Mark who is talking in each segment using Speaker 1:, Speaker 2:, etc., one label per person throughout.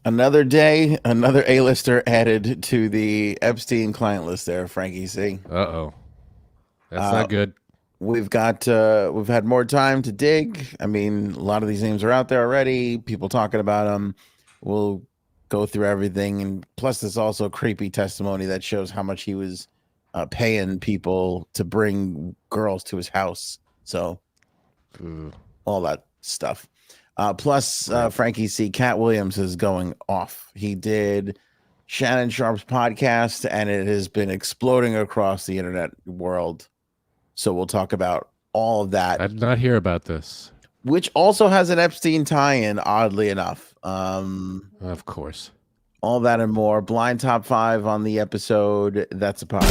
Speaker 1: Another day, another A-lister added to the Epstein client list there, Frankie C.
Speaker 2: Uh-oh. That's
Speaker 1: Uh,
Speaker 2: not good.
Speaker 1: we've had more time to dig. I mean, a lot of these names are out there already. People talking about them. We'll go through everything, and plus, there's also creepy testimony that shows how much he was paying people to bring girls to his house. So
Speaker 2: Ooh,
Speaker 1: all that stuff. Plus,
Speaker 2: great.
Speaker 1: Frankie C. Katt Williams is going off. He did Shannon Sharp's podcast, and it has been exploding across the internet world. So we'll talk about all of that,
Speaker 2: I did not hear about this.
Speaker 1: which also has an Epstein tie-in, oddly enough.
Speaker 2: Of course.
Speaker 1: All that and more. Blind top five on the episode. That's a pod.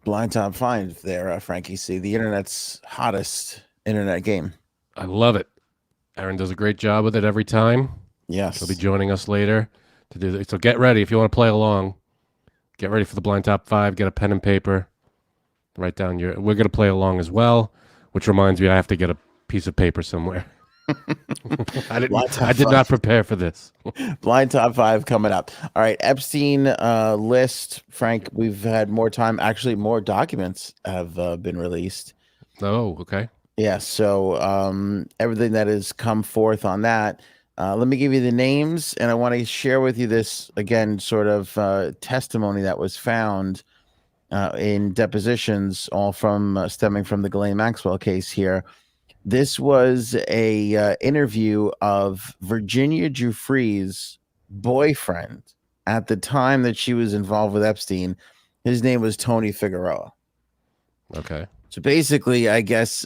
Speaker 1: Blind top five there, Frankie C. The internet's hottest internet game.
Speaker 2: I love it. Aaron does a great job with it every time.
Speaker 1: Yes.
Speaker 2: She'll be joining us later to do this. So get ready if you want to play along. Get ready for the blind top five. Get a pen and paper. Write down your. We're going to play along as well, which reminds me I have to get a piece of paper somewhere. I did not prepare for this.
Speaker 1: Blind top five coming up. All right, Epstein list. Frank, we've had more time. Actually, more documents have been released.
Speaker 2: Oh, okay.
Speaker 1: Yeah, so everything that has come forth on that. Let me give you the names, and I want to share with you this again, sort of testimony that was found in depositions, all from stemming from the Ghislaine Maxwell case here. This was a interview of Virginia Giuffre's boyfriend at the time that she was involved with Epstein. His name was Tony Figueroa.
Speaker 2: Okay.
Speaker 1: So basically, I guess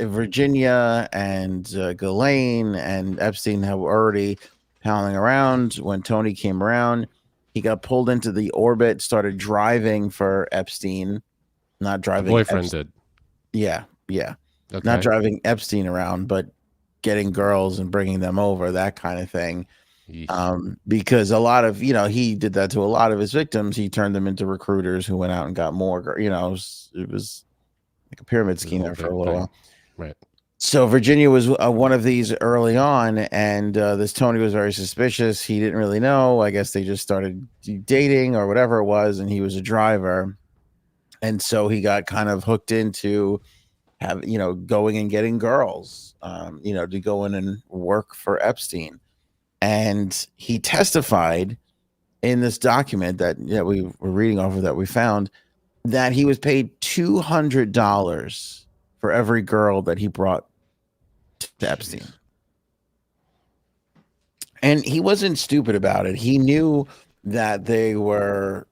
Speaker 1: Virginia and Ghislaine and Epstein have already palling around. When Tony came around, he got pulled into the orbit, started driving for Epstein, not driving.
Speaker 2: The boyfriend did.
Speaker 1: Yeah, yeah.
Speaker 2: Okay.
Speaker 1: Not driving Epstein around, but getting girls and bringing them over, that kind of thing. Because a lot of, he did that to a lot of his victims. He turned them into recruiters who went out and got more, it was like a pyramid scheme there for a little while.
Speaker 2: Right.
Speaker 1: So Virginia was one of these early on, and this Tony was very suspicious. He didn't really know. I guess they just started dating or whatever it was, and he was a driver. And so he got kind of hooked into going and getting girls, to go in and work for Epstein. And he testified in this document that we were reading off of, that we found, that he was paid $200 for every girl that he brought to Epstein. And he wasn't stupid about it. He knew that they were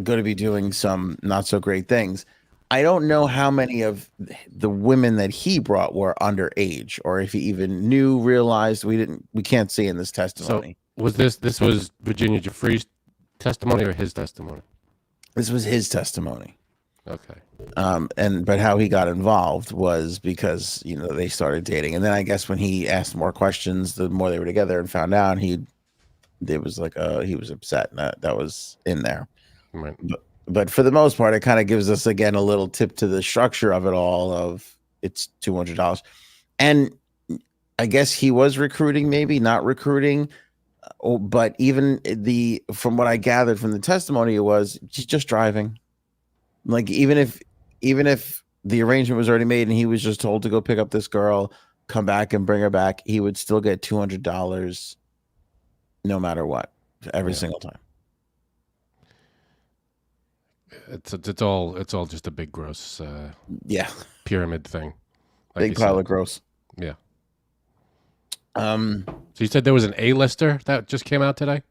Speaker 1: going to be doing some not so great things. I don't know how many of the women that he brought were underage, or if he even realized. We can't see in this testimony.
Speaker 2: So was this was Virginia Giuffre's testimony or his testimony?
Speaker 1: This was his testimony.
Speaker 2: Okay.
Speaker 1: But how he got involved was because, they started dating. And then I guess when he asked more questions, the more they were together and found out, he was upset. And that was in there.
Speaker 2: Right.
Speaker 1: But for the most part, it kind of gives us, again, a little tip to the structure of it all, of it's $200. And I guess he was recruiting, maybe not recruiting. But even from what I gathered from the testimony, it was he's just driving. Like, even if the arrangement was already made and he was just told to go pick up this girl, come back and bring her back, he would still get $200 no matter what, every single time.
Speaker 2: It's all just a big gross pyramid thing.
Speaker 1: Like big pile of gross.
Speaker 2: Yeah. So you said there was an A-lister that just came out today?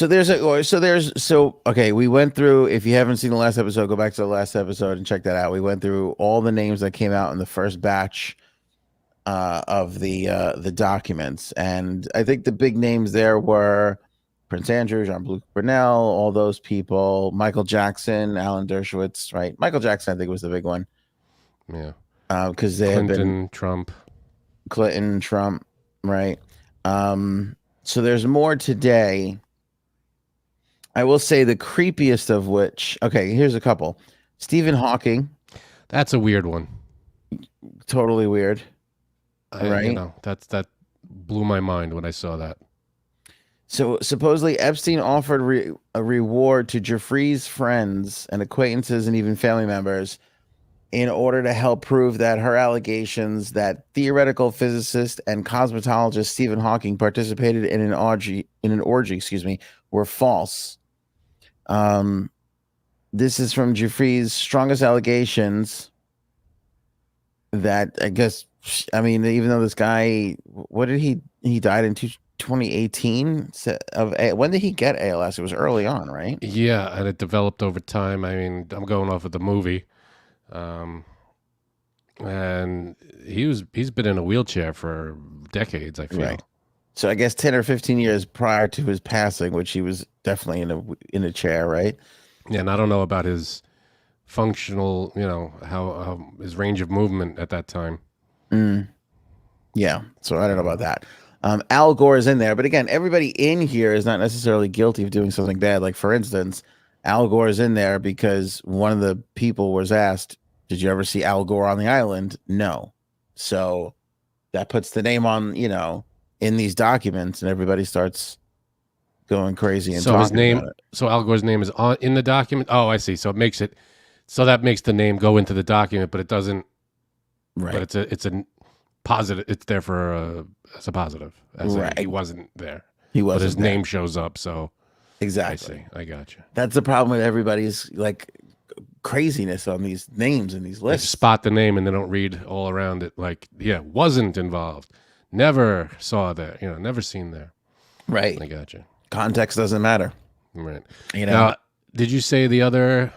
Speaker 1: Okay, we went through, if you haven't seen the last episode, go back to the last episode and check that out. We went through all the names that came out in the first batch of the documents. And I think the big names there were Prince Andrew, Jean-Luc Brunel, all those people, Michael Jackson, Alan Dershowitz, right? Michael Jackson, I think, was the big one.
Speaker 2: Yeah.
Speaker 1: Because they had been
Speaker 2: Clinton,
Speaker 1: Trump, right? So there's more today. I will say the creepiest of which, okay, here's a couple. Stephen Hawking.
Speaker 2: That's a weird one.
Speaker 1: totally weird. Right.
Speaker 2: You know, that blew my mind when I saw that.
Speaker 1: So supposedly Epstein offered a reward to Jeffrey's friends and acquaintances and even family members in order to help prove that her allegations that theoretical physicist and cosmetologist Stephen Hawking participated in an orgy, were false. This is from Jeffrey's strongest allegations that I guess, I mean, even though this guy, what did he died in 2018 when did he get ALS? It was early on, right?
Speaker 2: Yeah, and it developed over time. I mean, I'm going off of the movie. And he's been in a wheelchair for decades, I feel.
Speaker 1: Right. So I guess 10 or 15 years prior to his passing, which he was definitely in a chair, right?
Speaker 2: Yeah, and I don't know about his functional, you know, how his range of movement at that time.
Speaker 1: Yeah, so I don't know about that. Al Gore is in there, but again, everybody in here is not necessarily guilty of doing something bad. Like, for instance, Al Gore is in there because one of the people was asked, did you ever see Al Gore on the island? No. So that puts the name on, you know, in these documents, and everybody starts going crazy and
Speaker 2: so his
Speaker 1: talking
Speaker 2: name,
Speaker 1: about it.
Speaker 2: so Al Gore's name is in the document. Oh, I see. So that makes the name go into the document, but it doesn't.
Speaker 1: Right.
Speaker 2: But it's a positive. It's there for as a positive. He wasn't there.
Speaker 1: He wasn't.
Speaker 2: But his
Speaker 1: there.
Speaker 2: name shows up. So
Speaker 1: exactly.
Speaker 2: I see. I got you.
Speaker 1: That's the problem with everybody's like craziness on these names and these lists.
Speaker 2: They spot the name and they don't read all around it. Like, yeah, wasn't involved. Never saw that. You know, never seen there.
Speaker 1: Right.
Speaker 2: I got you.
Speaker 1: Context doesn't matter.
Speaker 2: Right.
Speaker 1: You know.
Speaker 2: Now, did you say the other?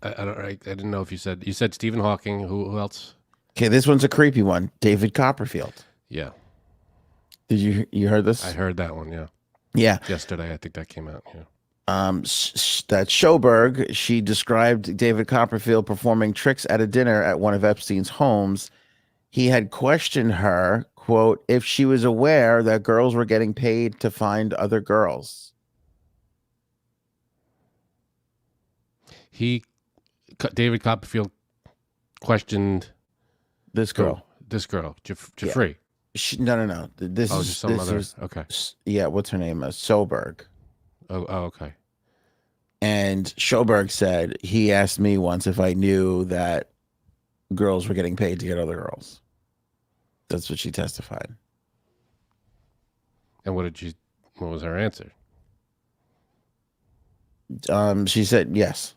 Speaker 2: I didn't know if you said Stephen Hawking. Who else?
Speaker 1: Okay, this one's a creepy one. David Copperfield.
Speaker 2: Yeah.
Speaker 1: Did you heard this?
Speaker 2: I heard that one. Yeah.
Speaker 1: Yeah.
Speaker 2: Yesterday, I think that came out. Yeah.
Speaker 1: That Schoberg, she described David Copperfield performing tricks at a dinner at one of Epstein's homes. He had questioned her, quote, if she was aware that girls were getting paid to find other girls.
Speaker 2: David Copperfield questioned
Speaker 1: this girl.
Speaker 2: Jeffrey.
Speaker 1: Yeah. No. This is
Speaker 2: just some other. Okay.
Speaker 1: Yeah, what's her name? Soberg.
Speaker 2: Oh, okay.
Speaker 1: And Schoberg said he asked me once if I knew that girls were getting paid to get other girls. That's what she testified.
Speaker 2: And what was her answer?
Speaker 1: She said yes.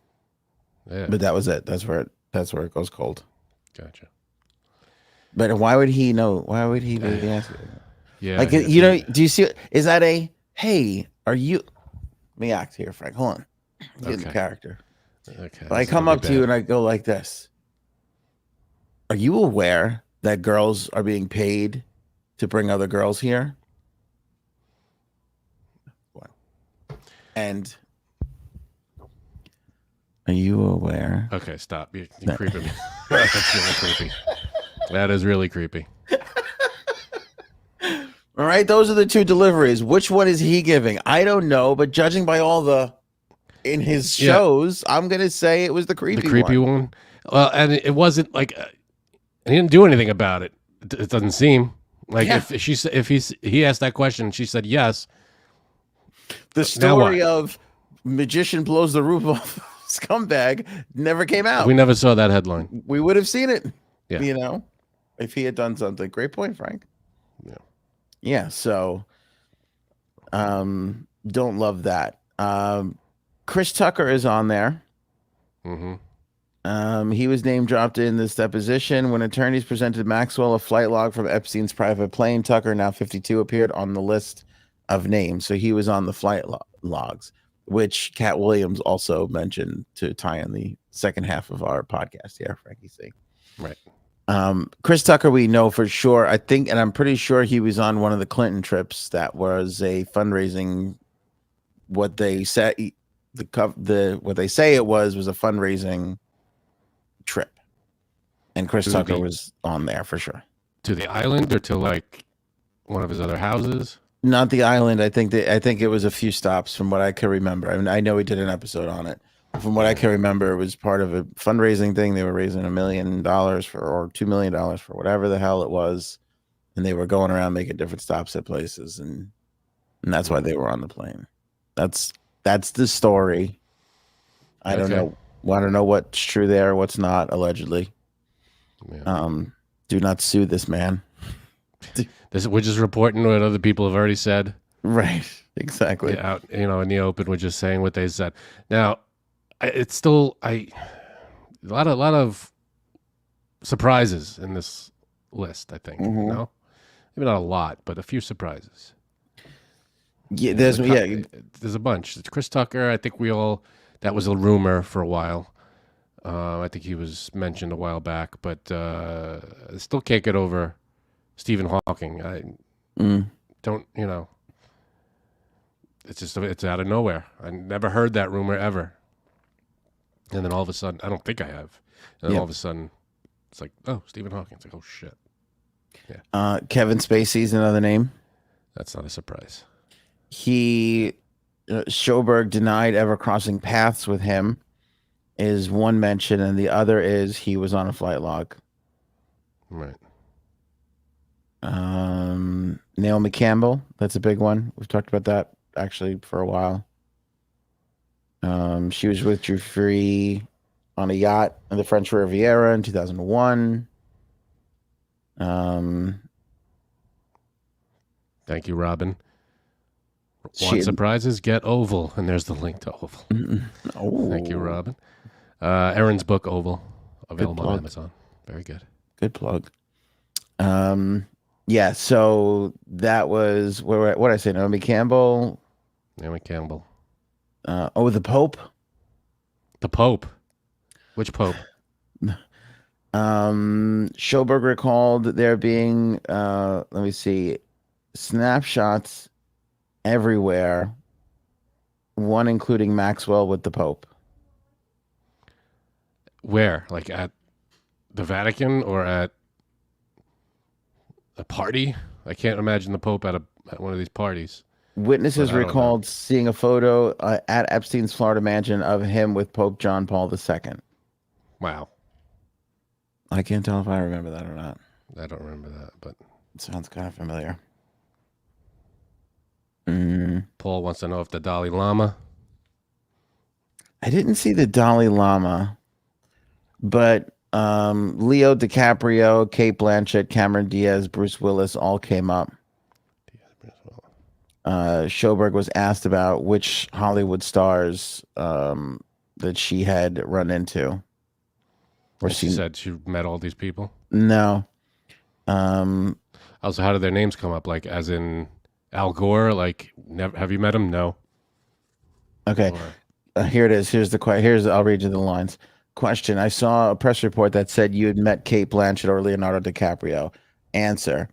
Speaker 2: Yeah.
Speaker 1: But that was it. That's where it goes cold.
Speaker 2: Gotcha.
Speaker 1: But why would he know? Why would he be asking?
Speaker 2: Yeah.
Speaker 1: Like, you know, do you see, is that hey, are you, let me act here, Frank. Hold on. Get in the character.
Speaker 2: Okay.
Speaker 1: I come up to you and I go like this. Are you aware that girls are being paid to bring other girls here? And are you aware?
Speaker 2: Okay, stop. You're creeping me. That's really creepy. That is really creepy.
Speaker 1: All right, those are the two deliveries. Which one is he giving? I don't know, but judging by all the in his shows, I'm gonna say it was the creepy
Speaker 2: one. Well, and it wasn't like he didn't do anything about it. It doesn't seem like if he asked that question, she said yes.
Speaker 1: The story of magician blows the roof off scumbag never came out.
Speaker 2: We never saw that headline.
Speaker 1: We would have seen it.
Speaker 2: Yeah.
Speaker 1: You know, if he had done something. Great point, Frank.
Speaker 2: Yeah.
Speaker 1: Yeah. So, don't love that. Chris Tucker is on there.
Speaker 2: Mm-hmm.
Speaker 1: He was name dropped in this deposition when attorneys presented Maxwell a flight log from Epstein's private plane. Tucker, now 52, appeared on the list of names, so he was on the flight logs, which Katt Williams also mentioned to tie in the second half of our podcast. Yeah, Frankie C.
Speaker 2: Right.
Speaker 1: Chris Tucker, we know for sure. I think, and I'm pretty sure he was on one of the Clinton trips that was a fundraising. What they said, what they say it was a fundraising trip, and Chris Tucker was on there for sure.
Speaker 2: To the island or to like one of his other houses?
Speaker 1: Not the island. I think it was a few stops from what I can remember. I mean, I know he did an episode on it, From what I can remember, it was part of a fundraising thing. They were raising $1 million for, or $2 million for whatever the hell it was, and they were going around making different stops at places, and that's why they were on the plane. That's the story. I don't
Speaker 2: Okay.
Speaker 1: know. I don't know what's true there, what's not, allegedly.
Speaker 2: Yeah.
Speaker 1: Do not sue this man.
Speaker 2: We're just reporting what other people have already said.
Speaker 1: Right. Exactly.
Speaker 2: Yeah, out, in the open, we're just saying what they said. Now, it's still a lot of surprises in this list. I think
Speaker 1: Mhm.
Speaker 2: no, maybe not a lot, but a few surprises.
Speaker 1: Yeah,
Speaker 2: There's a bunch. It's Chris Tucker. I think that was a rumor for a while. I think he was mentioned a while back, but I still can't get over Stephen Hawking. I don't, it's out of nowhere. I never heard that rumor ever. And then all of a sudden, I don't think I have. And then all of a sudden, it's like, oh, Stephen Hawking. It's like, oh shit.
Speaker 1: Yeah. Kevin Spacey's another name.
Speaker 2: That's not a surprise.
Speaker 1: Schoberg denied ever crossing paths with him is one mention, and the other is he was on a flight log.
Speaker 2: Right.
Speaker 1: Naomi Campbell, that's a big one. We've talked about that actually for a while. She was with Drew Free on a yacht in the French Riviera in 2001.
Speaker 2: Thank you, Robin. Want surprises? Get Oval, and there's the link to Oval. Thank you, Robin. Aaron's book, Oval, available on Amazon. Very good.
Speaker 1: Good plug. Yeah, so that was what did I say? Naomi Campbell.
Speaker 2: The
Speaker 1: Pope.
Speaker 2: The Pope. Which Pope?
Speaker 1: Schoberg recalled there being let me see, snapshots everywhere, one including Maxwell with the Pope.
Speaker 2: Where? Like at the Vatican or at a party? I can't imagine the Pope at one of these parties.
Speaker 1: Witnesses recalled seeing a photo at Epstein's Florida mansion of him with Pope John Paul II.
Speaker 2: Wow.
Speaker 1: I can't tell if I remember that or not.
Speaker 2: I don't remember that, but
Speaker 1: it sounds kind of familiar.
Speaker 2: Paul wants to know if the Dalai Lama.
Speaker 1: I didn't see the Dalai Lama, but Leo DiCaprio, Cate Blanchett, Cameron Diaz, Bruce Willis all came up. Schoberg was asked about which Hollywood stars that she had run into.
Speaker 2: She said she met all these people?
Speaker 1: No.
Speaker 2: Also, how did their names come up? Like, as in Al Gore? Like, have you met him? No.
Speaker 1: Okay. Here it is. I'll read you the lines. Question: I saw a press report that said you had met Cate Blanchett or Leonardo DiCaprio. Answer: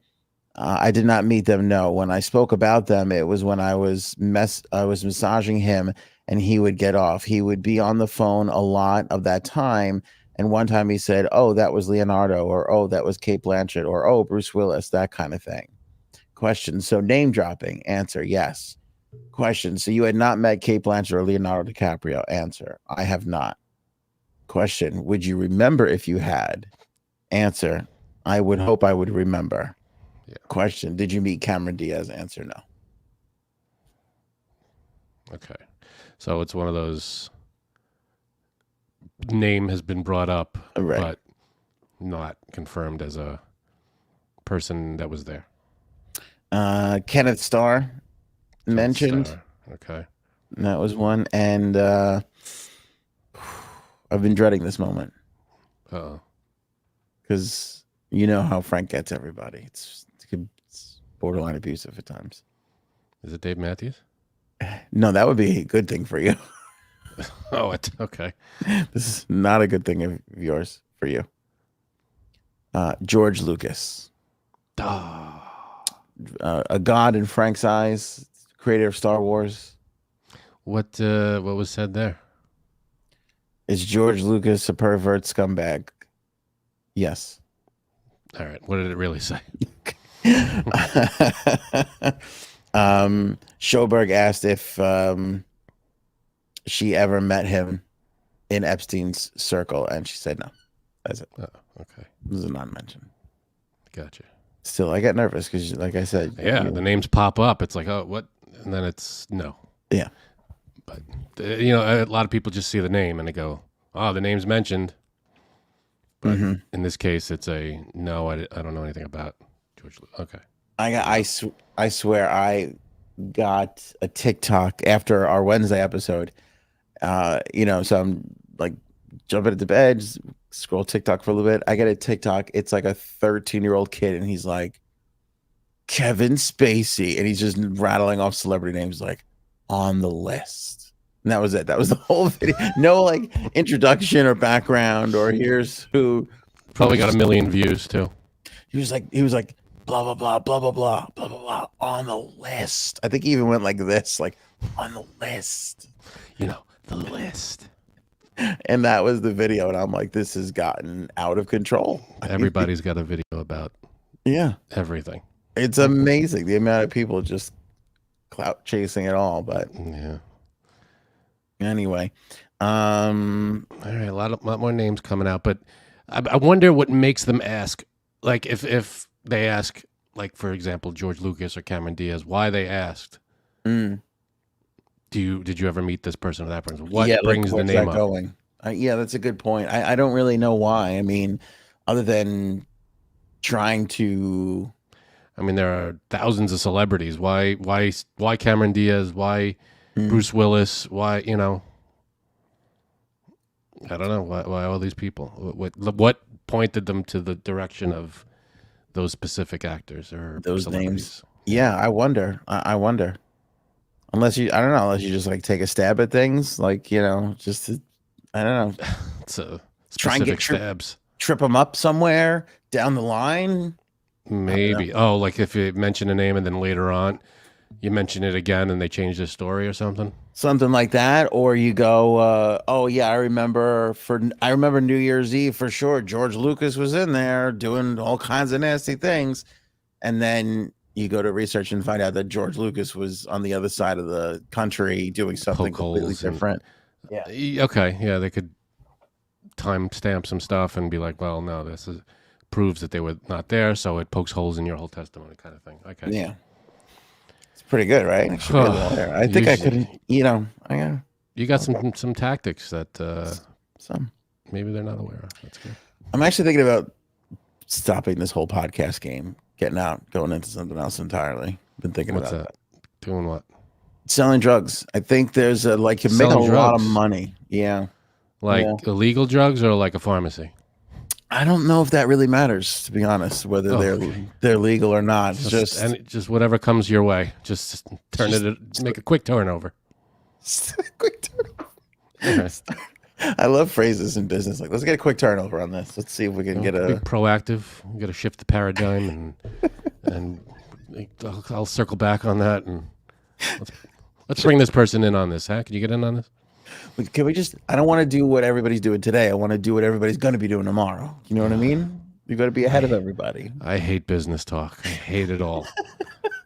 Speaker 1: I did not meet them. No. When I spoke about them, it was when I was massaging him, and he would get off. He would be on the phone a lot of that time. And one time he said, "Oh, that was Leonardo," or "Oh, that was Cate Blanchett," or "Oh, Bruce Willis," that kind of thing. Question: so name dropping. Answer: yes. Question: so you had not met Cate Blanchett or Leonardo DiCaprio? Answer: I have not. Question: would you remember if you had? Answer: I would hope I would remember.
Speaker 2: Yeah.
Speaker 1: Question: did you meet Cameron Diaz? Answer: no.
Speaker 2: Okay. So it's one of those, name has been brought up,
Speaker 1: right,
Speaker 2: but not confirmed as a person that was there.
Speaker 1: Kenneth Star mentioned.
Speaker 2: Star. Okay.
Speaker 1: That was one. And I've been dreading this moment. Because you know how Frank gets everybody. It's borderline abusive at times.
Speaker 2: Is it Dave Matthews?
Speaker 1: No, that would be a good thing for you.
Speaker 2: Oh, okay.
Speaker 1: This is not a good thing of yours for you. George Lucas. A god in Frank's eyes, creator of Star Wars.
Speaker 2: What was said there?
Speaker 1: Is George Lucas a pervert scumbag? Yes.
Speaker 2: All right. What did it really say?
Speaker 1: Schoberg asked if she ever met him in Epstein's circle, and she said no. That's it.
Speaker 2: Oh, okay.
Speaker 1: This is a non-mention.
Speaker 2: Gotcha.
Speaker 1: Still, I get nervous because, like I said,
Speaker 2: Yeah, the names pop up. It's like, oh, what? And then it's no.
Speaker 1: Yeah.
Speaker 2: But, a lot of people just see the name and they go, oh, the name's mentioned. But in this case, it's a no, I don't know anything about George Lucas. Okay.
Speaker 1: I swear I got a TikTok after our Wednesday episode. So I'm like jumping into bed, just scroll TikTok for a little bit. I get a TikTok. It's like a 13-year-old kid, and he's like, Kevin Spacy, and he's just rattling off celebrity names like on the list. And that was it. That was the whole video. No like introduction or background or here's who.
Speaker 2: Probably got 1 million views too.
Speaker 1: He was like blah blah blah blah blah blah blah blah blah on the list. I think he even went like this, like on the list.
Speaker 2: The list.
Speaker 1: And that was the video, and I'm like, this has gotten out of control.
Speaker 2: Everybody's got a video about everything.
Speaker 1: It's amazing the amount of people just clout chasing it all. But
Speaker 2: yeah.
Speaker 1: Anyway,
Speaker 2: all right, a lot more names coming out, but I wonder what makes them ask. Like if they ask, like for example, George Lucas or Cameron Diaz, why they asked. Did you ever meet this person or that person? What brings the name up?
Speaker 1: Going? That's a good point. I don't really know why. I mean, other than trying to.
Speaker 2: I mean, there are thousands of celebrities. Why Cameron Diaz? Why Bruce Willis? Why, I don't know. Why all these people? What pointed them to the direction of those specific actors or
Speaker 1: those names? Yeah, I wonder. I wonder. Unless you just like take a stab at things, like, just to, I don't know.
Speaker 2: It's a
Speaker 1: try and get
Speaker 2: stabs.
Speaker 1: Trip them up somewhere down the line.
Speaker 2: Maybe. Oh, like if you mention a name and then later on you mention it again and they change the story or something.
Speaker 1: Something like that, or you go, oh yeah, I remember New Year's Eve for sure. George Lucas was in there doing all kinds of nasty things, and then you go to research and find out that George Lucas was on the other side of the country doing something completely different.
Speaker 2: Okay. Yeah, they could time stamp some stuff and be like, well, no, this proves that they were not there, so it pokes holes in your whole testimony, kind of thing. Okay.
Speaker 1: Yeah. It's pretty good, right? I think I could,
Speaker 2: You got some tactics that
Speaker 1: some
Speaker 2: maybe they're not aware of. That's good.
Speaker 1: I'm actually thinking about stopping this whole podcast game, getting out, going into something else entirely. Been thinking about that.
Speaker 2: Doing what?
Speaker 1: Selling drugs. I think there's you're making a lot of money. Yeah.
Speaker 2: Illegal drugs or like a pharmacy?
Speaker 1: I don't know if that really matters, to be honest, whether they're legal or not.
Speaker 2: Just whatever comes your way. Just make a quick turnover.
Speaker 1: Quick turnover. Okay. I love phrases in business. Like, let's get a quick turnover on this. Let's see if we can get
Speaker 2: be proactive. We got to shift the paradigm, and I'll circle back on that, and let's bring this person in on this. Huh? Can you get in on this?
Speaker 1: Can we just? I don't want to do what everybody's doing today. I want to do what everybody's going to be doing tomorrow. You know what I mean? You got to be ahead of everybody.
Speaker 2: I hate business talk. I hate it all.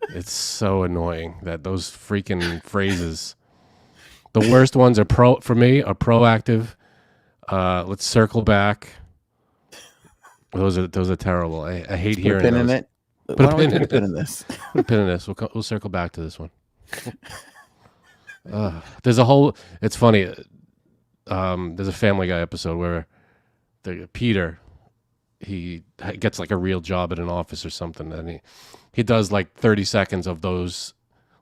Speaker 2: It's so annoying that those freaking phrases. The worst ones are proactive. Let's circle back. Those are terrible. I hate hearing those.
Speaker 1: It. Put a pin in this.
Speaker 2: Put a pin in this. We'll circle back to this one. There's a whole. It's funny. There's a Family Guy episode where Peter, he gets like a real job at an office or something, and he does like 30 seconds of those.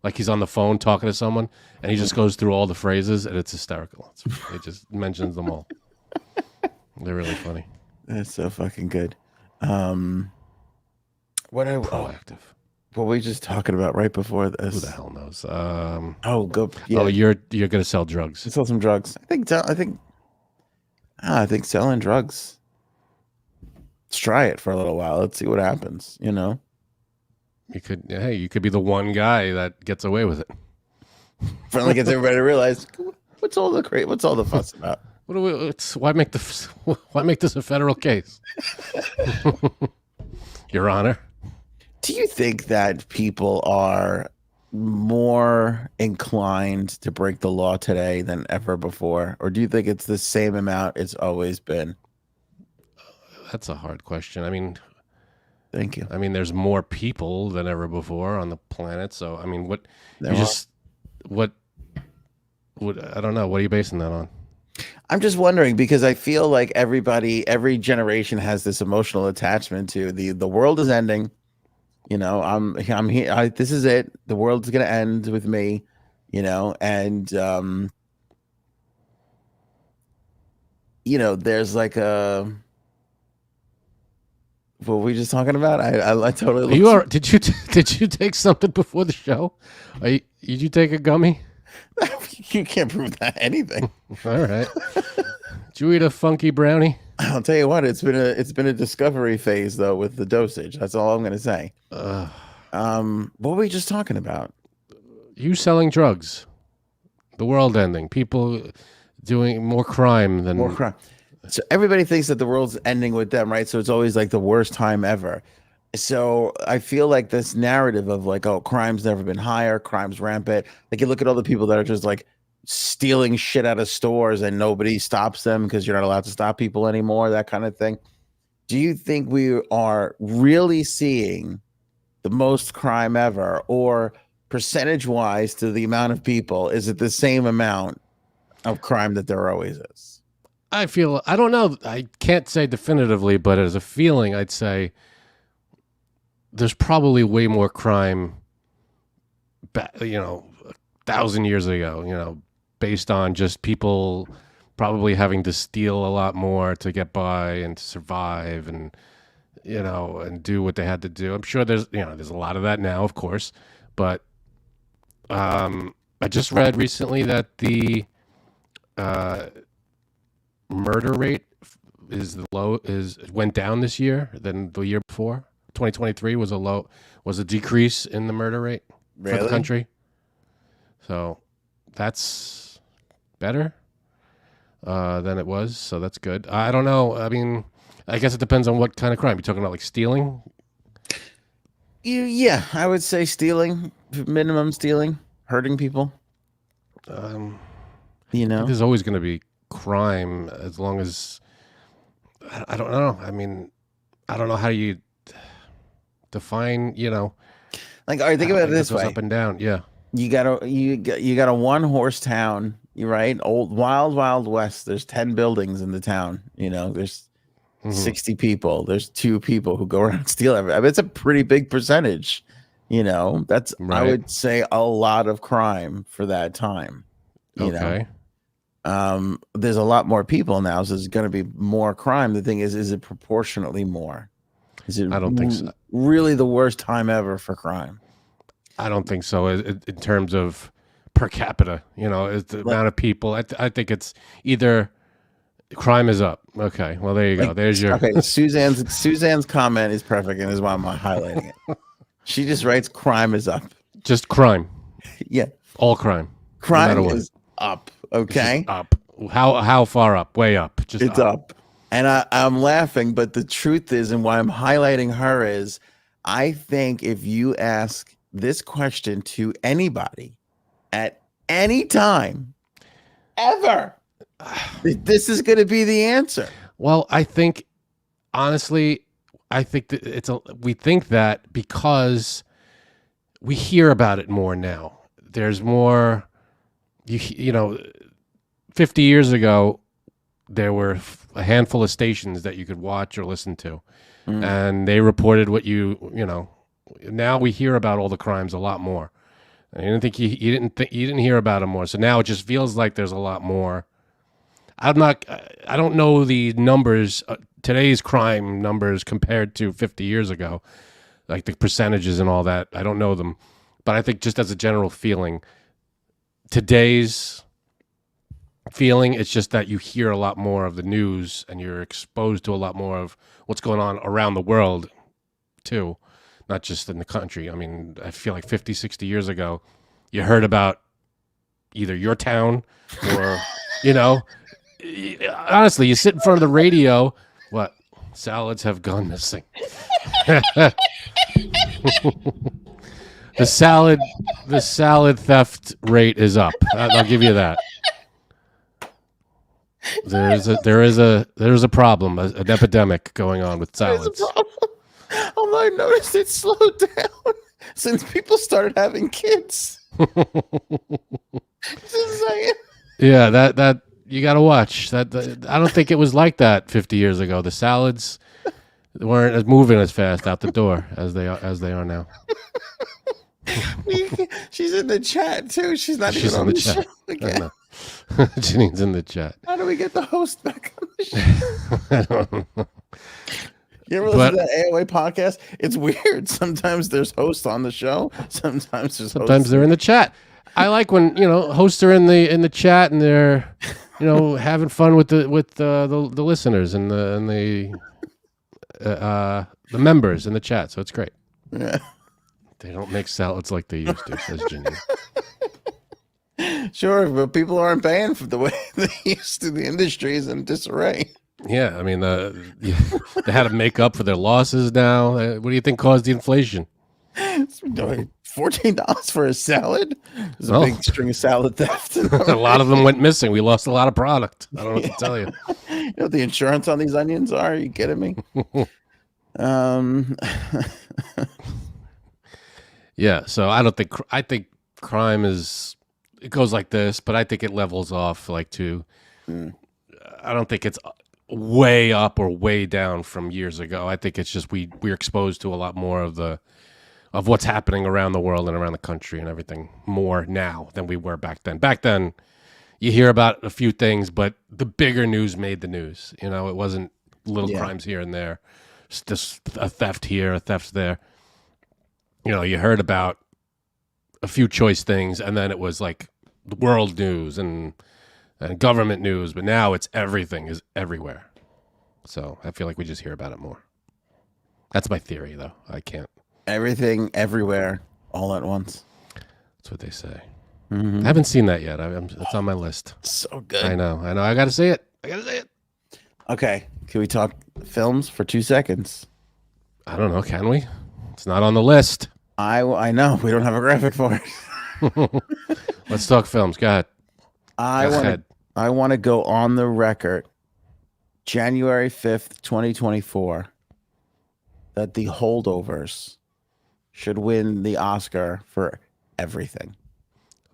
Speaker 2: Like he's on the phone talking to someone, and he just goes through all the phrases, and it's hysterical. It just mentions them all. They're really funny.
Speaker 1: That's so fucking good.
Speaker 2: Proactive.
Speaker 1: What were we just talking about right before this?
Speaker 2: Who the hell knows?
Speaker 1: Go. Yeah.
Speaker 2: Oh, you're gonna sell drugs.
Speaker 1: Sell some drugs. I think selling drugs. Let's try it for a little while. Let's see what happens.
Speaker 2: You could be the one guy that gets away with it.
Speaker 1: Finally gets everybody to realize what's all the fuss about.
Speaker 2: Why make this a federal case? Your Honor.
Speaker 1: Do you think that people are more inclined to break the law today than ever before, or do you think it's the same amount it's always been?
Speaker 2: That's a hard question. I mean,
Speaker 1: Thank you.
Speaker 2: there's more people than ever before on the planet. So, I mean, what
Speaker 1: There
Speaker 2: you
Speaker 1: are.
Speaker 2: just what I don't know. What are you basing that on?
Speaker 1: I'm just wondering because I feel like every generation has this emotional attachment to the world is ending. I'm here. This is it. The world's gonna end with me. And there's like a. What were we just talking about? I totally.
Speaker 2: You are? Did you take something before the show? Did you take a gummy?
Speaker 1: You can't prove that anything.
Speaker 2: All right. Did you eat a funky brownie?
Speaker 1: I'll tell you what. It's been a discovery phase though with the dosage. That's all I'm gonna say. What were we just talking about?
Speaker 2: You selling drugs, the world ending, people doing more crime than
Speaker 1: More crime. So everybody thinks that the world's ending with them, right? So it's always like the worst time ever. So I feel like this narrative of like, oh, crime's never been higher, crime's rampant. Like you look at all the people that are just like stealing shit out of stores and nobody stops them because you're not allowed to stop people anymore, that kind of thing. Do you think we are really seeing the most crime ever, or percentage wise to the amount of people, is it the same amount of crime that there always is?
Speaker 2: I don't know. I can't say definitively, but as a feeling, I'd say there's probably way more crime, 1,000 years ago, based on just people probably having to steal a lot more to get by and to survive and, and do what they had to do. I'm sure there's a lot of that now, of course, but I just read recently that the murder rate went down this year than the year before. 2023 was a decrease in the murder rate for the country. So that's better than it was. So that's good. I don't know. I mean, I guess it depends on what kind of crime you're talking about, like stealing.
Speaker 1: Yeah, I would say stealing, minimum stealing, hurting people.
Speaker 2: There's always going to be crime as long as I don't know. I mean, I don't know how you define.
Speaker 1: Like, all right, think about it this way:
Speaker 2: up and down. Yeah,
Speaker 1: you got a one horse town. You're right. Old wild west. There's 10 buildings in the town. There's 60 people. There's 2 people who go around and steal everything. I mean, it's a pretty big percentage. That's right. I would say a lot of crime for that time.
Speaker 2: Okay.
Speaker 1: There's a lot more people now, so there's going to be more crime. The thing is it proportionately more? Is it?
Speaker 2: I don't think so.
Speaker 1: Really the worst time ever for crime?
Speaker 2: I don't think so. In terms of per capita, is the amount of people. I think it's either crime is up. Okay, well there you go. There's your.
Speaker 1: Okay, Suzanne's comment is perfect, and is why I'm highlighting it. She just writes crime is up.
Speaker 2: Just crime.
Speaker 1: Yeah.
Speaker 2: All crime.
Speaker 1: Crime is up. Okay.
Speaker 2: Up. How far up? Way up.
Speaker 1: It's up. And I'm laughing, but the truth is, and why I'm highlighting her is, I think if you ask this question to anybody at any time ever, this is going to be the answer.
Speaker 2: Well, I think honestly, that we think that because we hear about it more now. There's more. 50 years ago, there were a handful of stations that you could watch or listen to, and they reported what Now we hear about all the crimes a lot more. I didn't think you didn't hear about them more. So now it just feels like there's a lot more. I don't know the numbers, today's crime numbers compared to 50 years ago, like the percentages and all that. I don't know them, but I think just as a general feeling, today's feeling, it's just that you hear a lot more of the news and you're exposed to a lot more of what's going on around the world too, not just in the country. I mean, I feel like 50, 60 years ago, you heard about either your town or, honestly, you sit in front of the radio, what? Salads have gone missing. The the salad theft rate is up. I'll give you that. There is a problem, an epidemic going on with salads.
Speaker 1: Although I noticed it slowed down since people started having kids. Just saying.
Speaker 2: Yeah, that you got to watch. That I don't think it was like that 50 years ago. The salads weren't as moving as fast out the door as they are now.
Speaker 1: She's in the chat too. She's not
Speaker 2: She's
Speaker 1: even on the
Speaker 2: chat.
Speaker 1: show again.
Speaker 2: Janine's in the chat.
Speaker 1: How do we get the host back on the show?
Speaker 2: I don't know.
Speaker 1: You ever listen to that AOA podcast? It's weird. Sometimes there's hosts on the show. Sometimes
Speaker 2: they're in the chat. I like when hosts are in the chat and they're having fun with the listeners and the members in the chat. So it's great.
Speaker 1: Yeah.
Speaker 2: They don't make salads like they used to, says Janine.
Speaker 1: Sure, but people aren't paying for the way they used to. The industry is in disarray.
Speaker 2: Yeah, I mean, they had to make up for their losses now. What do you think caused the inflation?
Speaker 1: $14 for a salad? There's a big string of salad theft.
Speaker 2: A lot of them went missing. We lost a lot of product. I don't know what to tell you.
Speaker 1: You know what the insurance on these onions are? Are you kidding me?
Speaker 2: Yeah, so I think crime it goes like this, but I think it levels off I don't think it's way up or way down from years ago. I think it's just we're exposed to a lot more of what's happening around the world and around the country and everything more now than we were back then. Back then, you hear about a few things, but the bigger news made the news. It wasn't little crimes here and there. It's just a theft here, a theft there. You heard about a few choice things, and then it was like the world news and government news, but now everything is everywhere. So I feel like we just hear about it more. That's my theory, though. I can't.
Speaker 1: Everything, everywhere, all at once.
Speaker 2: That's what they say.
Speaker 1: Mm-hmm.
Speaker 2: I haven't seen that yet. It's on my list.
Speaker 1: So good.
Speaker 2: I know. I got to say it.
Speaker 1: Okay. Can we talk films for 2 seconds?
Speaker 2: I don't know. Can we? It's not on the list.
Speaker 1: I know. We don't have a graphic for it.
Speaker 2: Let's talk films. Go ahead.
Speaker 1: I want to go on the record, January 5th, 2024, that the Holdovers should win the Oscar for everything.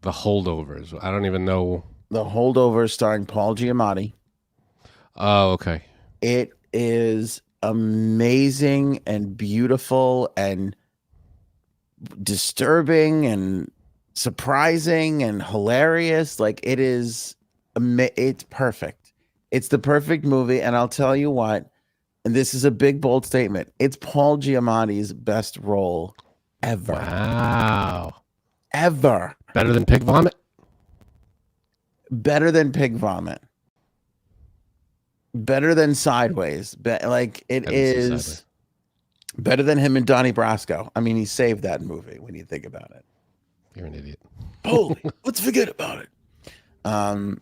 Speaker 2: The Holdovers. I don't even know. The
Speaker 1: Holdovers starring Paul Giamatti.
Speaker 2: Oh, okay.
Speaker 1: It is amazing and beautiful and disturbing and surprising and hilarious. Like it's perfect. It's the perfect movie. And I'll tell you what, and this is a big, bold statement. It's Paul Giamatti's best role ever.
Speaker 2: Wow.
Speaker 1: Ever.
Speaker 2: Better than Pig Vomit?
Speaker 1: Better than Pig Vomit. Better than Sideways. It is better than him and Donnie Brasco. I mean, he saved that movie when you think about it.
Speaker 2: You're an idiot.
Speaker 1: Holy, let's forget about it.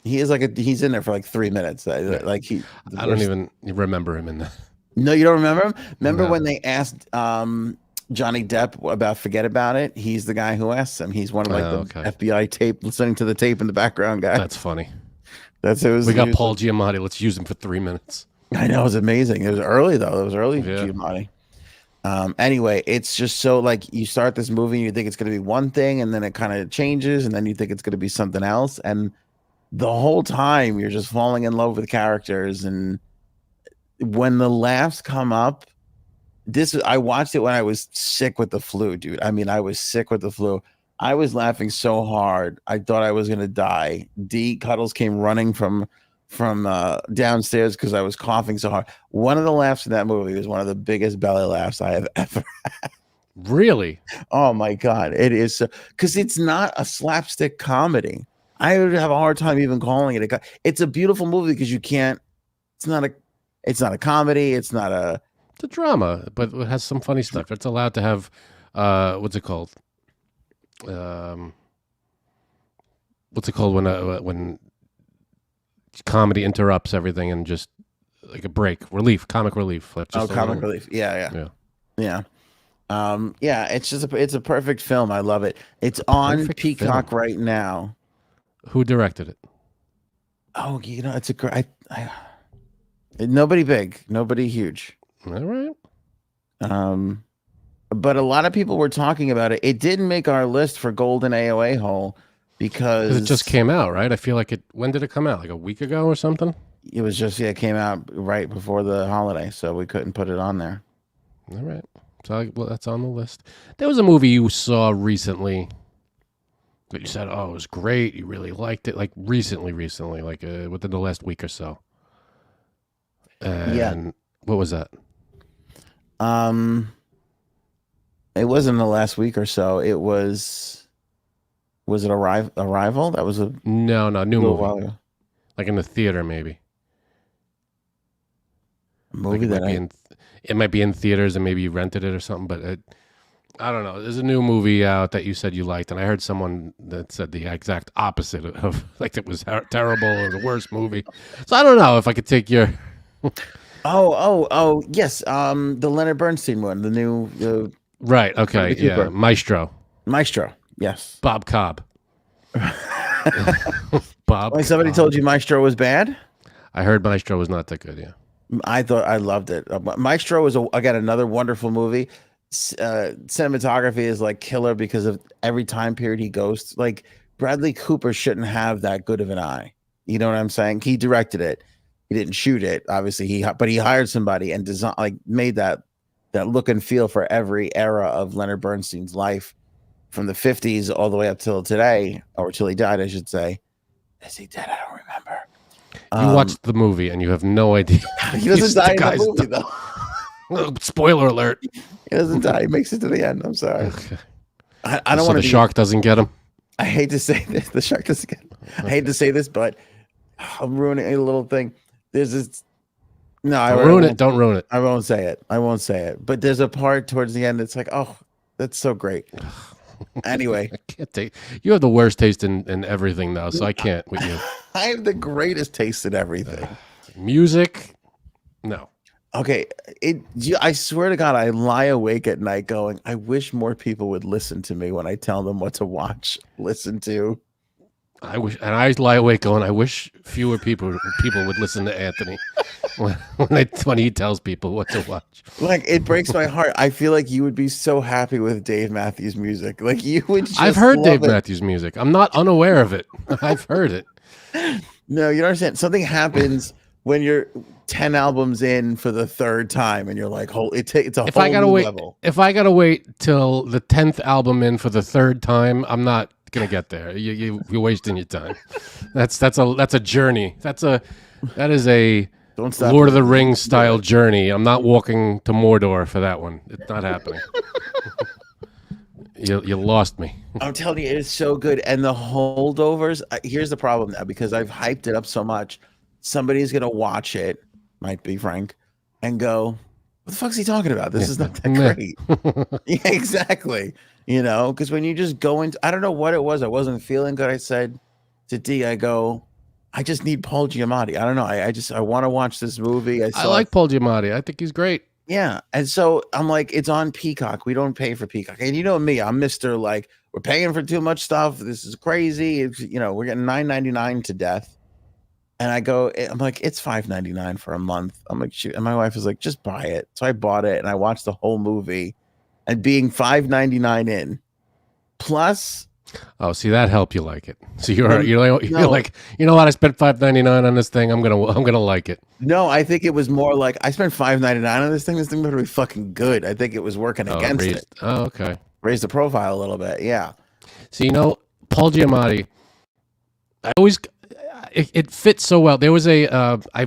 Speaker 1: He is he's in there for like 3 minutes. I
Speaker 2: don't even remember him in that.
Speaker 1: No, you don't remember him? Remember when they asked Johnny Depp about Forget About It? He's the guy who asks him. He's one of the FBI tape, listening to the tape in the background guy.
Speaker 2: That's funny.
Speaker 1: We
Speaker 2: got Paul Giamatti. Let's use him for 3 minutes.
Speaker 1: I know, it was amazing. It was early though. It was early for Giamatti. Anyway, it's just so you start this movie and you think it's going to be one thing and then it kind of changes and then you think it's going to be something else. And the whole time you're just falling in love with the characters. And when the laughs come up, I watched it when I was sick with the flu, dude. I mean, I was sick with the flu. I was laughing so hard. I thought I was going to die. D Cuddles came running from downstairs because I was coughing so hard. One of the laughs in that movie was one of the biggest belly laughs I have ever had.
Speaker 2: Really?
Speaker 1: Oh my God. It is because it's not a slapstick comedy. I would have a hard time even calling it it's a beautiful movie because it's not a comedy. It's a
Speaker 2: drama, but it has some funny stuff. It's allowed to have what's it called? What's it called when comedy interrupts everything and just like a break, comic relief.
Speaker 1: Comic relief. Yeah. Yeah, it's a perfect film. I love it. It's on
Speaker 2: Perfect
Speaker 1: Peacock
Speaker 2: film.
Speaker 1: right now.
Speaker 2: Who directed it?
Speaker 1: Oh, it's a great. Nobody big, nobody huge.
Speaker 2: All right.
Speaker 1: Um, but a lot of people were talking about it. It didn't make our list for Golden AOA Hole
Speaker 2: Because it just
Speaker 1: because
Speaker 2: came out, right? I feel like it. When did it come out? Like a week ago or something?
Speaker 1: it was just it came out right before the holiday, so we couldn't put it on there.
Speaker 2: All right. So well, that's on the list. There was a movie you saw recently that you said, "Oh, it was great. You really liked it." Like recently, like within the last week or so.
Speaker 1: Yeah.
Speaker 2: And what was that?
Speaker 1: Um, it wasn't the last week or so. It was it Arrival? That was a
Speaker 2: No, new
Speaker 1: little
Speaker 2: movie.
Speaker 1: while ago.
Speaker 2: Like in the theater, maybe.
Speaker 1: A
Speaker 2: Like
Speaker 1: movie
Speaker 2: it
Speaker 1: that
Speaker 2: might be it might be in theaters and maybe you rented it or something. But I don't know. There's a new movie out that you said you liked, and I heard someone that said the exact opposite of like it was terrible or the worst movie. So I don't know if I could take your.
Speaker 1: Oh, yes. The Leonard Bernstein one, the
Speaker 2: Right. Okay.
Speaker 1: Bradley
Speaker 2: Yeah.
Speaker 1: Cooper.
Speaker 2: Maestro.
Speaker 1: Yes.
Speaker 2: Bob Cobb. Bob.
Speaker 1: Wait, somebody
Speaker 2: Cobb.
Speaker 1: told you Maestro was bad?
Speaker 2: I heard Maestro was not that good. Yeah.
Speaker 1: I thought I loved it. Maestro was again another wonderful movie. Cinematography is like killer because of every time period he goes. Like Bradley Cooper shouldn't have that good of an eye. You know what I'm saying? He directed it. He didn't shoot it, obviously. But he hired somebody and made that look and feel for every era of Leonard Bernstein's life, from the 50s all the way up till today, or till he died, I should say. Is he dead? I don't remember.
Speaker 2: You watched the movie and you have no idea.
Speaker 1: He doesn't die in the movie, though.
Speaker 2: Spoiler alert.
Speaker 1: He doesn't die. He makes it to the end. I'm sorry.
Speaker 2: Okay.
Speaker 1: I don't
Speaker 2: So
Speaker 1: want
Speaker 2: the
Speaker 1: to.
Speaker 2: shark doesn't get him.
Speaker 1: I hate to say this. The shark doesn't get. I hate to say this, but I'm ruining a little thing. There's this. No, I
Speaker 2: Don't ruin it. Don't ruin it.
Speaker 1: I won't say it. I won't say it. But there's a part towards the end that's like, oh, that's so great. Anyway,
Speaker 2: I can't take. You have the worst taste in everything now, so I can't with you.
Speaker 1: I have the greatest taste in everything.
Speaker 2: Music, no.
Speaker 1: Okay, I swear to God, I lie awake at night going, I wish more people would listen to me when I tell them what to watch, listen to.
Speaker 2: I wish, and I lie awake going, I wish fewer people would listen to Anthony when he tells people what to watch.
Speaker 1: Like, it breaks my heart. I feel like you would be so happy with Dave Matthews music. Like, you would just
Speaker 2: I've heard
Speaker 1: love
Speaker 2: Dave
Speaker 1: it.
Speaker 2: Matthews music. I'm not unaware of it. I've heard it.
Speaker 1: No, you don't understand. Something happens when you're 10 albums in for the third time and you're like, it's a
Speaker 2: If
Speaker 1: whole
Speaker 2: I gotta
Speaker 1: new
Speaker 2: wait,
Speaker 1: level.
Speaker 2: if I gotta wait till the 10th album in for the third time, I'm not gonna get there. You're wasting your time. That's a journey. That is a
Speaker 1: Don't stop.
Speaker 2: Lord of the Rings style journey. I'm not walking to Mordor for that one. It's not happening. You lost me.
Speaker 1: I'm telling you, it is so good. And the Holdovers, here's the problem now, because I've hyped it up so much. Somebody's going to watch it, might be Frank, and go, what the fuck's he talking about? This is not that great. Yeah, exactly. You know, because when you just go into, I don't know what it was. I wasn't feeling good. I said to D, I go, I just need Paul Giamatti. I don't know. I want to watch this movie.
Speaker 2: I like Paul Giamatti. I think he's great.
Speaker 1: Yeah. And so I'm like, it's on Peacock. We don't pay for Peacock. And you know me, I'm Mr. Like, we're paying for too much stuff. This is crazy. It's, we're getting $9.99 to death. And I'm like, it's $5.99 for a month. I'm like, shoot. And my wife is like, just buy it. So I bought it and I watched the whole movie, and being $5.99 in plus.
Speaker 2: Oh, see, that helped you like it. So you're
Speaker 1: No.
Speaker 2: like, you know what? I spent $5.99 on this thing. I'm gonna like it.
Speaker 1: No, I think it was more like I spent $5.99 on this thing. This thing better be fucking good. I think it was working against it.
Speaker 2: Oh, okay.
Speaker 1: Raised the profile a little bit. Yeah.
Speaker 2: So Paul Giamatti. It fits so well. There was I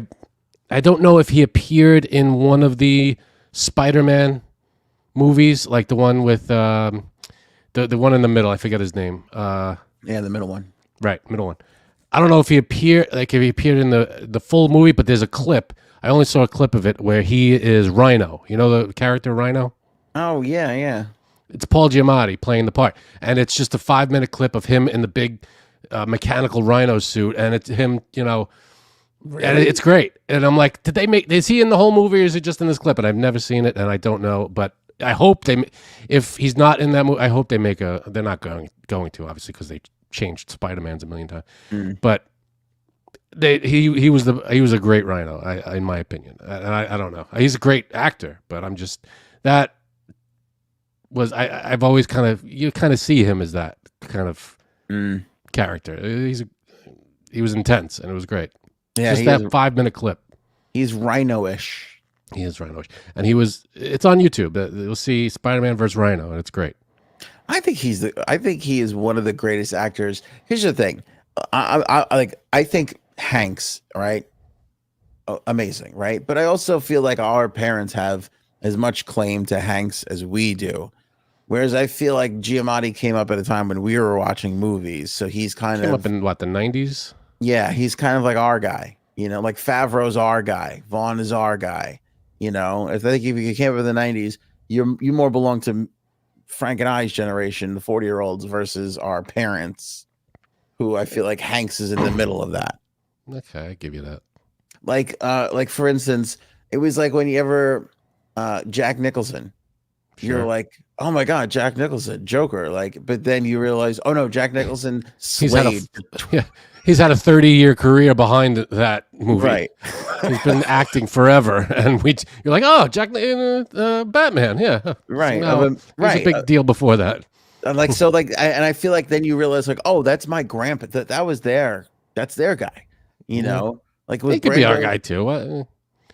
Speaker 2: don't know if he appeared in one of the Spider-Man movies, like the one with the one in the middle. I forget his name.
Speaker 1: Yeah, the middle one.
Speaker 2: Right, middle one. I don't know if he appeared in the full movie, but there's a clip. I only saw a clip of it where he is Rhino. You know the character Rhino?
Speaker 1: Oh, yeah.
Speaker 2: It's Paul Giamatti playing the part. And it's just a 5-minute clip of him in the big mechanical Rhino suit. And it's him, and it's great. And I'm like, is he in the whole movie or is it just in this clip? And I've never seen it and I don't know. But I hope if he's not in that movie, I hope they make a. They're not going to obviously because they changed Spider-Man's a million times, but he was a great Rhino, in my opinion. And I don't know, he's a great actor, but I'm just that was I've always you kind of see him as that kind of character. He was intense and it was great. Yeah, just that 5-minute clip.
Speaker 1: He's Rhino-ish.
Speaker 2: He is Rhino-ish, and it's on YouTube. You'll see Spider-Man versus Rhino, and it's great.
Speaker 1: I think he is one of the greatest actors. Here's the thing, I think Hanks, right? Amazing, right? But I also feel like our parents have as much claim to Hanks as we do. Whereas I feel like Giamatti came up at a time when we were watching movies, so he's came
Speaker 2: up in what, the 90s?
Speaker 1: Yeah, he's kind of like our guy, like Favreau's our guy, Vaughn is our guy. I think if you came up in the 90s, you more belong to Frank and I's generation, the 40-year-olds, versus our parents, who I feel like Hanks is in the middle of that.
Speaker 2: Okay, I give you that.
Speaker 1: Like for instance, it was like when you ever Jack Nicholson. Sure. You're like, oh my God, Jack Nicholson, Joker. But then you realize, oh no, Jack Nicholson slayed.
Speaker 2: He's had a 30-year career behind that movie.
Speaker 1: Right.
Speaker 2: He's been acting forever, and you're like, oh, Jack, Batman, yeah,
Speaker 1: right,
Speaker 2: so right. He's a big deal before that.
Speaker 1: And I feel like then you realize, like, oh, that's my grandpa. That was that's their guy. Like with
Speaker 2: he could be our guy too. What?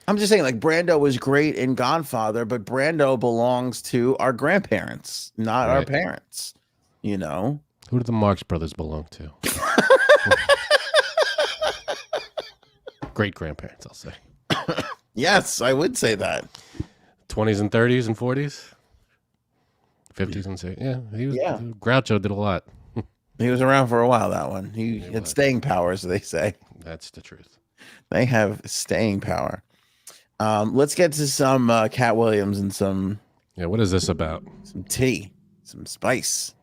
Speaker 1: I'm just saying, like, Brando was great in Godfather, but Brando belongs to our grandparents, not our parents. Who
Speaker 2: do the Marx Brothers belong to? Great grandparents, I'll say.
Speaker 1: Yes, I would say that.
Speaker 2: 20s and 30s and 40s, 50s and 60s. Yeah, Groucho did a lot.
Speaker 1: He was around for a while. That one, he had staying power, as they say.
Speaker 2: That's the truth.
Speaker 1: They have staying power. Let's get to some Katt Williams and some.
Speaker 2: Yeah, what is this about?
Speaker 1: Some tea, some spice.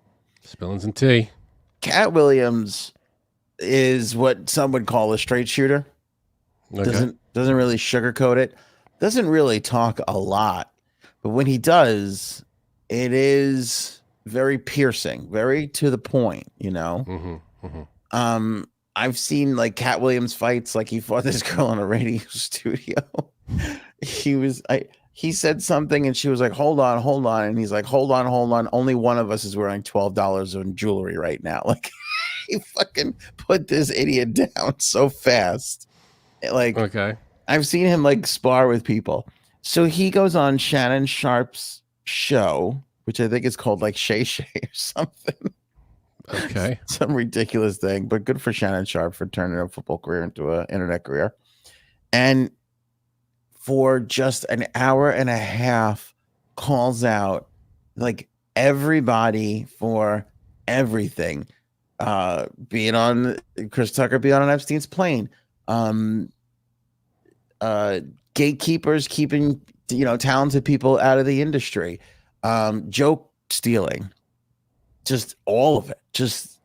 Speaker 2: Spilling some tea.
Speaker 1: Katt Williams is what some would call a straight shooter. Okay. Doesn't really sugarcoat it. Doesn't really talk a lot, but when he does, it is very piercing, very to the point. I've seen like Katt Williams fights. Like he fought this girl in a radio studio. He said something and she was like, hold on. And he's like, hold on. Only one of us is wearing $12 in jewelry right now. Like he fucking put this idiot down so fast. Like, okay. I've seen him like spar with people. So he goes on Shannon Sharp's show, which I think is called like Shay Shay or something.
Speaker 2: Okay.
Speaker 1: Some ridiculous thing, but good for Shannon Sharp for turning a football career into an internet career. And for just an hour and a half, calls out like everybody for everything. Being on Chris Tucker, being on Epstein's plane. Gatekeepers keeping talented people out of the industry. Joke stealing. Just all of it. Just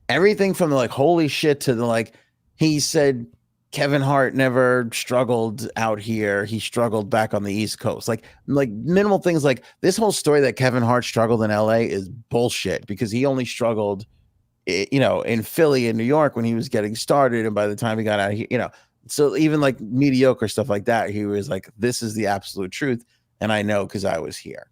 Speaker 1: everything from the like holy shit to the like he said Kevin Hart never struggled out here. He struggled back on the East Coast. Like minimal things like this whole story that Kevin Hart struggled in LA is bullshit because he only struggled, in Philly and New York when he was getting started. And by the time he got out here, so even like mediocre stuff like that, he was like, this is the absolute truth. And I know because I was here.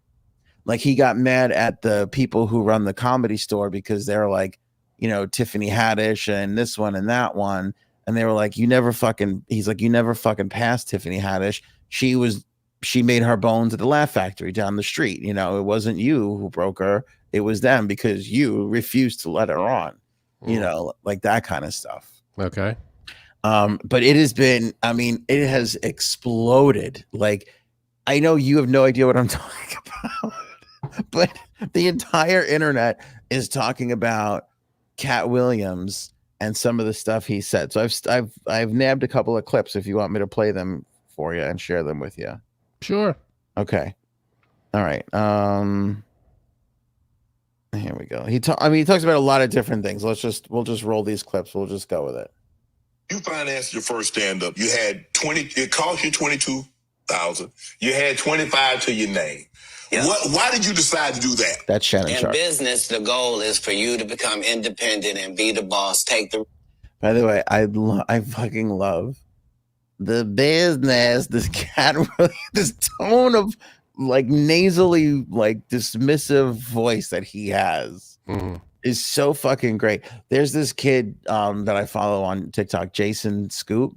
Speaker 1: Like he got mad at the people who run the Comedy Store because they're like, Tiffany Haddish and this one and that one. And they were like, you never fucking passed Tiffany Haddish. She made her bones at the Laugh Factory down the street. It wasn't you who broke her. It was them because you refused to let her on, like that kind of stuff.
Speaker 2: Okay.
Speaker 1: But it has been, it has exploded. Like, I know you have no idea what I'm talking about, but the entire internet is talking about Katt Williams and some of the stuff he said. So I've nabbed a couple of clips if you want me to play them for you and share them with you.
Speaker 2: Sure.
Speaker 1: Okay. All right. Here we go. He talks about a lot of different things. We'll just roll these clips. We'll just go with it.
Speaker 3: You financed your first stand-up. You had it cost you $22,000. You had 25 to your name. Yep. Why did you decide to do that?
Speaker 1: That's Shannon
Speaker 4: In
Speaker 1: Sharp.
Speaker 4: business, the goal is for you to become independent and be the boss. Take the.
Speaker 1: By the way, I fucking love the business. This cat, this tone of like nasally, like dismissive voice that he has is so fucking great. There's this kid that I follow on TikTok, Jason Scoop.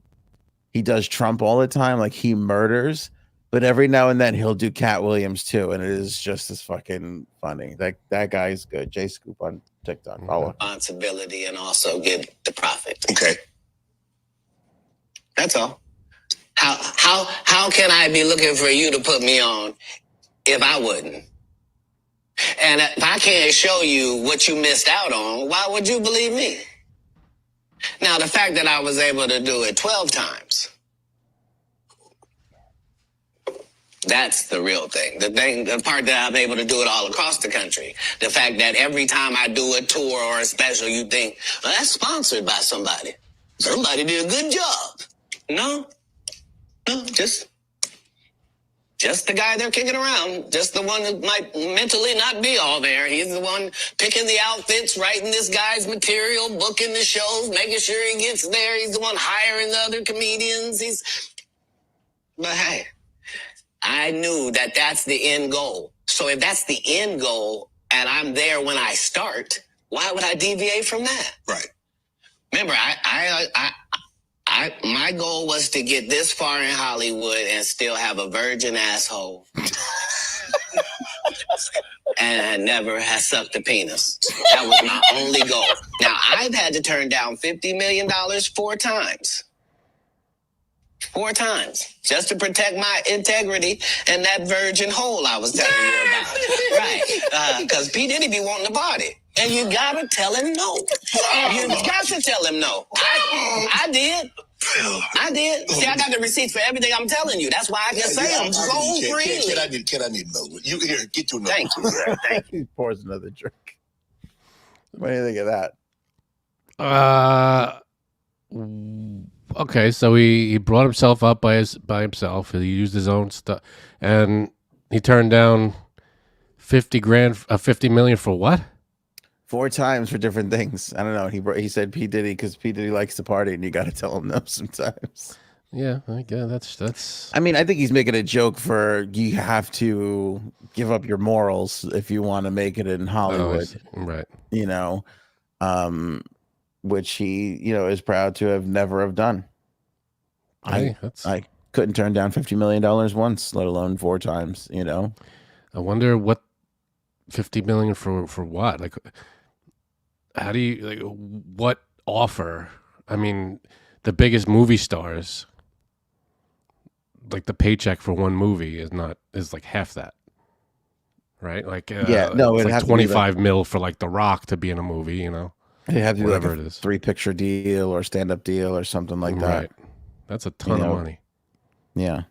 Speaker 1: He does Trump all the time, like he murders, but every now and then he'll do Katt Williams too, and it is just as fucking funny. That guy is good. J Scoop on TikTok. Follow.
Speaker 4: Responsibility and also get the profit.
Speaker 3: Okay.
Speaker 4: That's all. How can I be looking for you to put me on if I wouldn't? And if I can't show you what you missed out on, why would you believe me? Now, the fact that I was able to do it 12 times, that's the real thing. The part that I'm able to do it all across the country. The fact that every time I do a tour or a special, you think, well, that's sponsored by somebody. Somebody did a good job. No, just the guy they're kicking around. Just the one that might mentally not be all there. He's the one picking the outfits, writing this guy's material, booking the shows, making sure he gets there. He's the one hiring the other comedians. But hey, I knew that that's the end goal. So if that's the end goal and I'm there when I start, why would I deviate from that?
Speaker 3: Right.
Speaker 4: Remember, my goal was to get this far in Hollywood and still have a virgin asshole. And never has sucked a penis. That was my only goal. Now, I've had to turn down $50 million 4 times. 4 times. Just to protect my integrity and that virgin hole I was telling you about. Right. Because P. Diddy be wanting to party. And you gotta tell him no. You got to tell him no. I did. I did. See, I got the receipts for everything I'm telling you. That's why I can say them so freely.
Speaker 3: Can I need another one? You here, get your number.
Speaker 4: Thank you, sir. Thank you.
Speaker 1: He pours another drink. What do you think of that?
Speaker 2: Okay, so he brought himself up by himself. He used his own stuff, and he turned down $50 million for what?
Speaker 1: 4 times for different things. I don't know. He said P. Diddy because P. Diddy likes to party, and you got to tell him no sometimes.
Speaker 2: Yeah, I guess that's.
Speaker 1: I mean, I think he's making a joke for you have to give up your morals if you want to make it in Hollywood,
Speaker 2: right?
Speaker 1: You know, which he is proud to have never have done.
Speaker 2: Hey,
Speaker 1: I couldn't turn down $50 million once, let alone 4 times. You know,
Speaker 2: I wonder what $50 million for what? Like, how do you like what offer? I mean, the biggest movie stars, like the paycheck for one movie is like half that, right? Like
Speaker 1: yeah, no,
Speaker 2: it's
Speaker 1: it'd
Speaker 2: like
Speaker 1: have
Speaker 2: 25 mil for like The Rock to be in a movie, you know.
Speaker 1: It had to be
Speaker 2: whatever
Speaker 1: like
Speaker 2: it is,
Speaker 1: 3-picture deal or stand-up deal or something like that.
Speaker 2: Right, that's a ton of money.
Speaker 1: Yeah,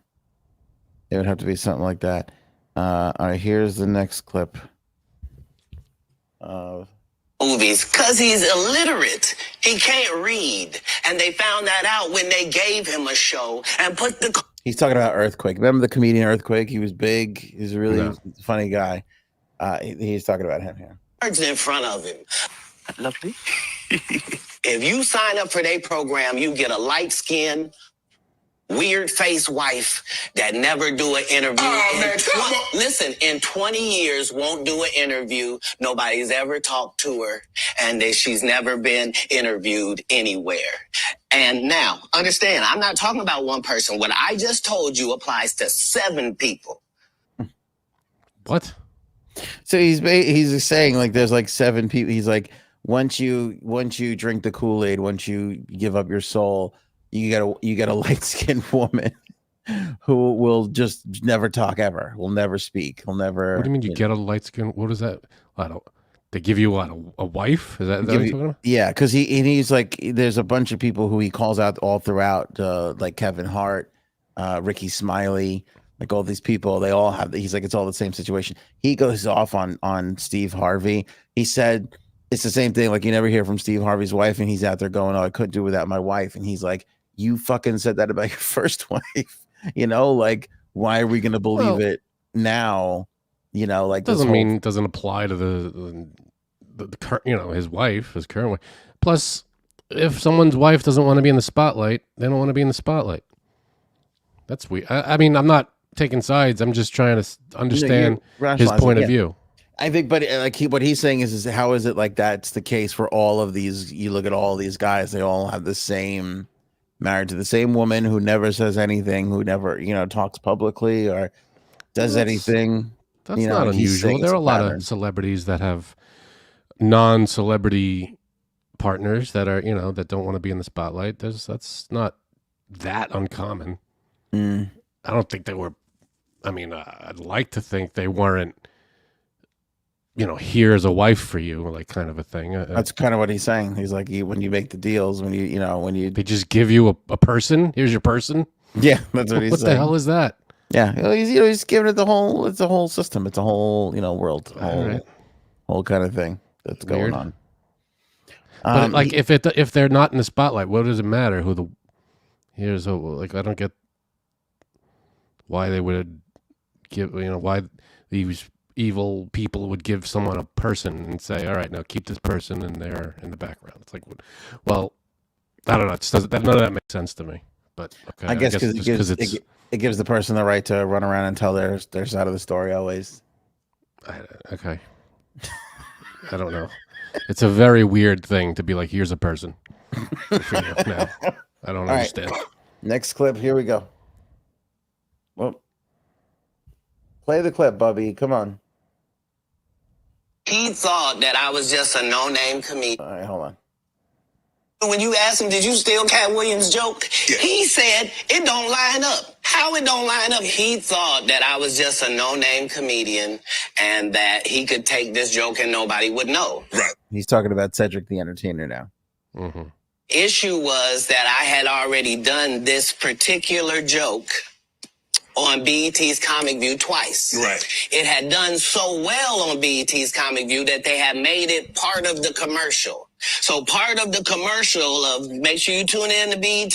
Speaker 1: it would have to be something like that. All right, here's the next clip.
Speaker 4: Movies because he's illiterate. He can't read. And they found that out when they gave him a show and put the...
Speaker 1: He's talking about Earthquake. Remember the comedian Earthquake? He was big. He's a really funny guy. He's talking about him here.
Speaker 4: Cards in front of him. Lovely. If you sign up for their program, you get a light-skinned, weird-faced wife that never do an interview. Listen, in 20 years, won't do an interview. Nobody's ever talked to her, and she's never been interviewed anywhere. And now, understand, I'm not talking about one person. What I just told you applies to 7 people.
Speaker 2: What?
Speaker 1: So he's saying like there's like 7 people. He's like once you drink the Kool-Aid, once you give up your soul, you get a light-skinned woman who will just never talk ever. Will never speak. Will never.
Speaker 2: What do you mean you get a light skin? What is that? They give you what, a wife? Is that what you're talking about?
Speaker 1: Yeah, because he's like there's a bunch of people who he calls out all throughout, like Kevin Hart, Ricky Smiley, like all these people. They all have. He's like it's all the same situation. He goes off on Steve Harvey. He said it's the same thing. Like you never hear from Steve Harvey's wife, and he's out there going, "Oh, I couldn't do without my wife," and he's like. You fucking said that about your first wife, like why are we gonna believe it now? You know, like
Speaker 2: doesn't mean it doesn't apply to the current, his wife, his current wife. Plus, if someone's wife doesn't want to be in the spotlight, they don't want to be in the spotlight. That's weird. I mean, I'm not taking sides. I'm just trying to understand his point of view.
Speaker 1: I think, but like what he's saying is how is it like that's the case for all of these? You look at all these guys; they all have the same, married to the same woman who never says anything, who never talks publicly or does anything.
Speaker 2: That's not unusual. There are a lot of celebrities that have non-celebrity partners that are that don't want to be in the spotlight. That's not that uncommon. I don't think they were. I mean, I'd like to think they weren't. Here's a wife for you, like kind of a thing.
Speaker 1: That's kind of what he's saying. He's like, when you make the deals, when you
Speaker 2: they just give you a person. Here's your person.
Speaker 1: Yeah, that's what he's saying.
Speaker 2: What the hell is that?
Speaker 1: Yeah, he's giving it the whole. It's a whole system. It's a whole world, whole kind of thing that's going on.
Speaker 2: But like, if they're not in the spotlight, what does it matter who the? Here's like I don't get why they would give why these evil people would give someone a person and say, all right, now keep this person in there in the background. It's like, well, I don't know. None of that makes sense to me. But okay,
Speaker 1: I guess because it gives the person the right to run around and tell their side of the story always.
Speaker 2: Okay. I don't know. It's a very weird thing to be like, here's a person. Now, I don't understand.
Speaker 1: Right. Next clip. Here we go. Well, play the clip, Bubby. Come on.
Speaker 4: He thought that I was just a no-name comedian.
Speaker 1: All right, hold on.
Speaker 4: When you asked him, did you steal Katt Williams' joke? Yeah. He said, it don't line up. How it don't line up? He thought that I was just a no-name comedian and that he could take this joke and nobody would know.
Speaker 3: Right.
Speaker 1: He's talking about Cedric the Entertainer now.
Speaker 2: Mm-hmm.
Speaker 4: Issue was that I had already done this particular joke on BET's Comic View twice.
Speaker 3: Right.
Speaker 4: It had done so well on BET's Comic View that they had made it part of the commercial. So part of the commercial of make sure you tune in to BET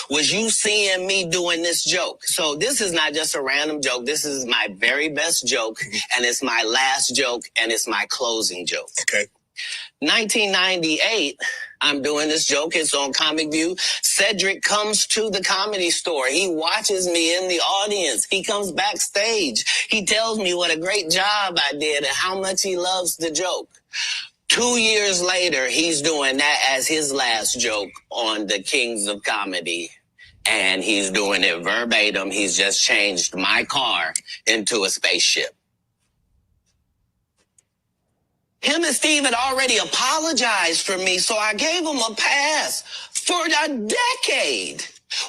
Speaker 4: was you seeing me doing this joke. So this is not just a random joke. This is my very best joke, and it's my last joke, and it's my closing joke.
Speaker 3: Okay.
Speaker 4: 1998, I'm doing this joke. It's on Comic View. Cedric comes to the Comedy Store. He watches me in the audience. He comes backstage. He tells me what a great job I did and how much he loves the joke. 2 years later, he's doing that as his last joke on the Kings of Comedy. And he's doing it verbatim. He's just changed my car into a spaceship. Him and Steve had already apologized for me, so I gave him a pass for a decade.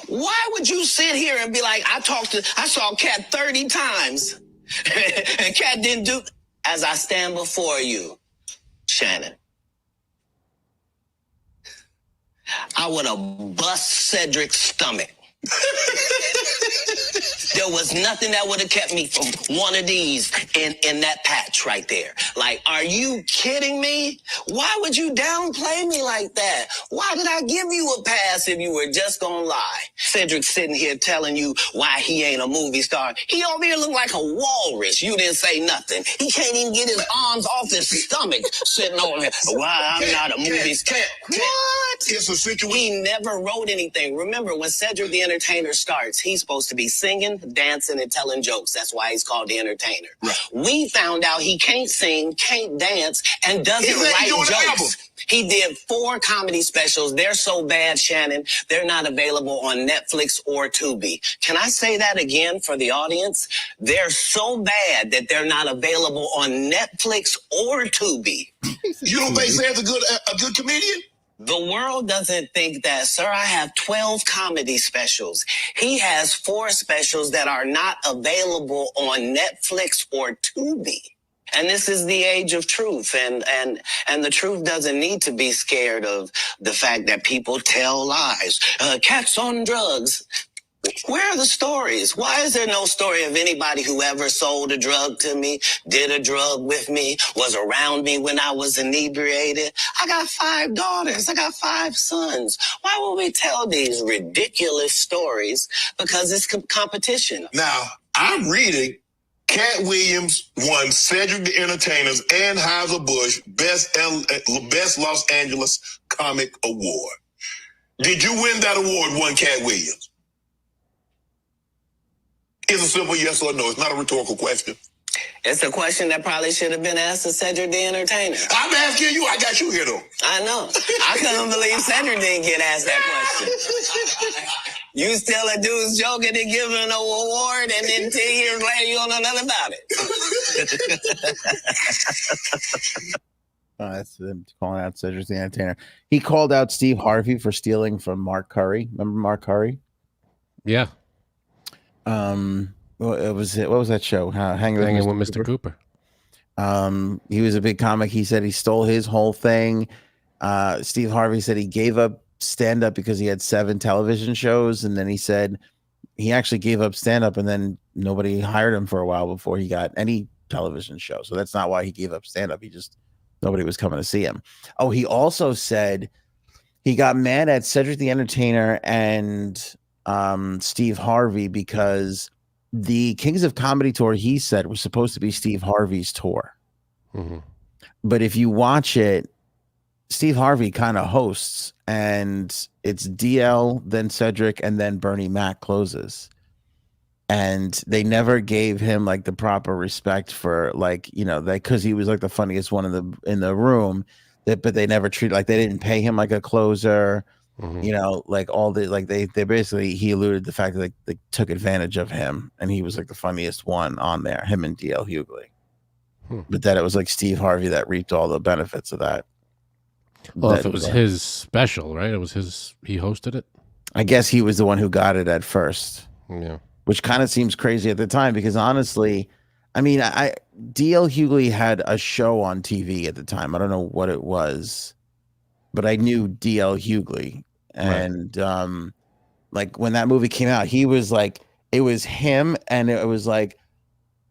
Speaker 4: Why would you sit here and be like, I saw Katt 30 times, and Katt didn't do as I stand before you, Shannon. I would have bust Cedric's stomach. There was nothing that would have kept me from one of these in that patch right there. Like, are you kidding me? Why would you downplay me like that? Why did I give you a pass if you were just gonna lie? Cedric sitting here telling you why he ain't a movie star. He over here look like a walrus. You didn't say nothing. He can't even get his arms off his stomach sitting over here. Why I'm not a movie star. What?
Speaker 3: It's a situation.
Speaker 4: He never wrote anything. Remember, when Cedric the Entertainer starts, he's supposed to be singing, dancing, and telling jokes. That's why he's called the Entertainer. Right. We found out he can't sing, can't dance, and doesn't write jokes. He did 4 comedy specials. They're so bad, Shannon, they're not available on Netflix or Tubi. Can I say that again for the audience? They're so bad that they're not available on Netflix or Tubi.
Speaker 3: You don't think Sam's a good comedian?
Speaker 4: The world doesn't think that, sir. I have 12 comedy specials. He has 4 specials that are not available on Netflix or Tubi. And this is the age of truth. And the truth doesn't need to be scared of the fact that people tell lies. Katt's on drugs. Where are the stories? Why is there no story of anybody who ever sold a drug to me, did a drug with me, was around me when I was inebriated? I got 5 daughters. I got 5 sons. Why would we tell these ridiculous stories? Because it's competition.
Speaker 3: Now, I'm reading Katt Williams won Cedric the Entertainer's and Anheuser-Busch Best Los Angeles Comic Award. Did you win that award, won Katt Williams? It's a simple yes or no. It's not a rhetorical question.
Speaker 4: It's a question that probably should have been asked to Cedric the Entertainer.
Speaker 3: I'm asking you. I got you here, though.
Speaker 4: I know. I couldn't believe Cedric didn't get asked that question. You still a dude's joking and giving an award, and then 10 years later you don't know nothing about it.
Speaker 1: Oh, that's them calling out Cedric the Entertainer. He called out Steve Harvey for stealing from Mark Curry. Remember Mark Curry?
Speaker 2: Yeah.
Speaker 1: What was that show? Hanging
Speaker 2: with Mr. Cooper.
Speaker 1: He was a big comic. He said he stole his whole thing. Steve Harvey said he gave up stand-up because he had 7 television shows, and then he said he actually gave up stand-up, and then nobody hired him for a while before he got any television show. So that's not why he gave up stand-up. Nobody was coming to see him. Oh, he also said he got mad at Cedric the Entertainer and Steve Harvey because the Kings of Comedy tour, he said, was supposed to be Steve Harvey's tour.
Speaker 2: Mm-hmm.
Speaker 1: But if you watch it, Steve Harvey kind of hosts, and it's DL, then Cedric, and then Bernie Mac closes. And they never gave him like the proper respect for because he was like the funniest one in the room. But they never treated they didn't pay him like a closer.
Speaker 2: Mm-hmm.
Speaker 1: They basically, he alluded to the fact that they took advantage of him, and he was like the funniest one on there, him and DL Hughley. But that it was like Steve Harvey that reaped all the benefits of that.
Speaker 2: Well, if it was his special, right? It was he hosted it.
Speaker 1: I guess he was the one who got it at first.
Speaker 2: Yeah.
Speaker 1: Which kind of seems crazy at the time because honestly, I mean, DL Hughley had a show on TV at the time. I don't know what it was, but I knew DL Hughley. And when that movie came out, he was like, it was him, and it was like,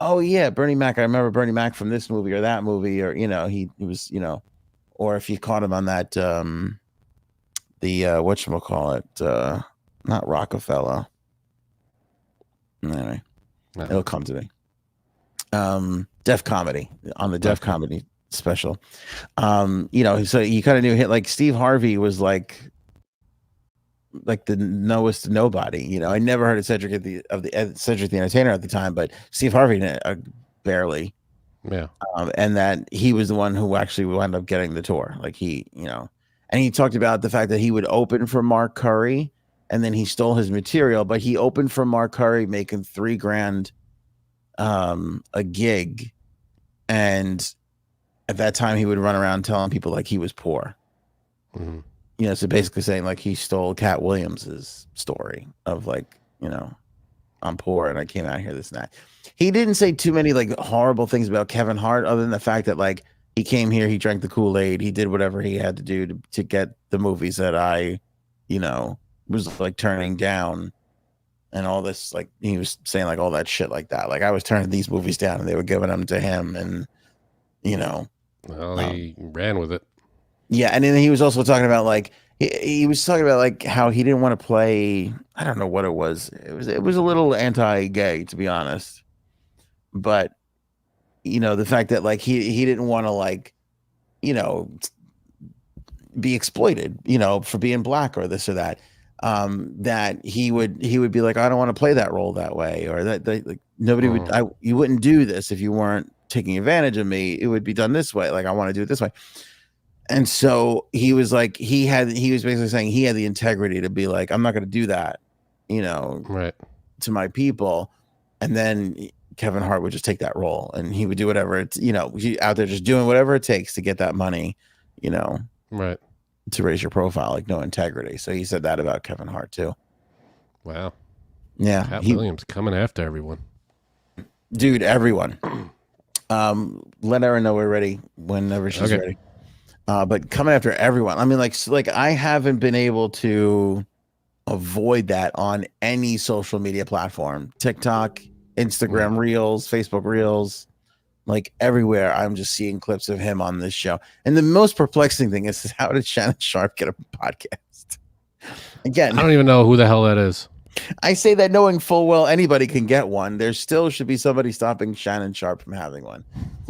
Speaker 1: oh yeah, Bernie Mac. I remember Bernie Mac from this movie or that movie, or he was, or if you caught him on that the whatchamacallit, not Rockefeller. Anyway, it'll come to me. Def Comedy, on the Def Comedy special. So you kind of knew him, like Steve Harvey was like the knowest nobody. I never heard of Cedric Cedric the Entertainer at the time, but Steve Harvey barely.
Speaker 2: Yeah.
Speaker 1: And that he was the one who actually wound up getting the tour. Like and he talked about the fact that he would open for Mark Curry, and then he stole his material, but he opened for Mark Curry making $3,000 a gig. And at that time he would run around telling people like he was poor.
Speaker 2: Mm-hmm.
Speaker 1: So basically saying like he stole Katt Williams's story of I'm poor and I came out here, this and that. He didn't say too many like horrible things about Kevin Hart, other than the fact that like he came here, he drank the Kool-Aid, he did whatever he had to do to get the movies that I, was like turning down, and all this, like he was saying like all that shit like that. Like I was turning these movies down and they were giving them to him, and
Speaker 2: well, he ran with it.
Speaker 1: Yeah, and then he was also talking about like he was talking about like how he didn't want to play. I don't know what it was. It was a little anti-gay, to be honest. But the fact that like he didn't want to like be exploited, for being black or this or that. That he would be like, I don't want to play that role that way, or that like nobody would. You wouldn't do this if you weren't taking advantage of me. It would be done this way. Like I want to do it this way. And so he was like, he was basically saying he had the integrity to be like, I'm not going to do that,
Speaker 2: right,
Speaker 1: to my people. And then Kevin Hart would just take that role, and he would do whatever it's, he out there just doing whatever it takes to get that money,
Speaker 2: right,
Speaker 1: to raise your profile, like no integrity. So he said that about Kevin Hart too.
Speaker 2: Wow.
Speaker 1: Yeah.
Speaker 2: Katt Williams coming after everyone.
Speaker 1: Dude, everyone. Let Erin know we're ready whenever she's ready. But coming after everyone. I mean, like I haven't been able to avoid that on any social media platform. TikTok, Instagram Reels, Facebook Reels, like everywhere. I'm just seeing clips of him on this show. And the most perplexing thing is how did Shannon Sharp get a podcast? Again,
Speaker 2: I don't even know who the hell that is.
Speaker 1: I say that knowing full well anybody can get one. There still should be somebody stopping Shannon Sharp from having one.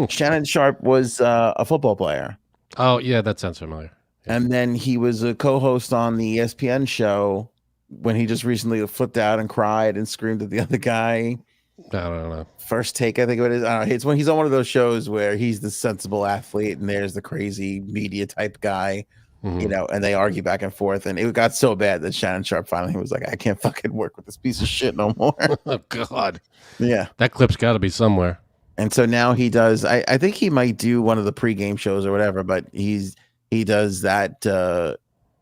Speaker 1: Shannon Sharp was a football player.
Speaker 2: Oh, yeah, that sounds familiar. Yeah.
Speaker 1: And then he was a co-host on the ESPN show when he just recently flipped out and cried and screamed at the other guy.
Speaker 2: I don't know.
Speaker 1: First Take, I think it is. I don't know. It's when he's on one of those shows where he's the sensible athlete and there's the crazy media type guy, you know, and they argue back and forth. And it got so bad that Shannon Sharp finally was like, I can't fucking work with this piece of shit no more.
Speaker 2: Oh, God.
Speaker 1: Yeah.
Speaker 2: That clip's got to be somewhere.
Speaker 1: And so now he does, I think he might do one of the pregame shows or whatever, but he does that,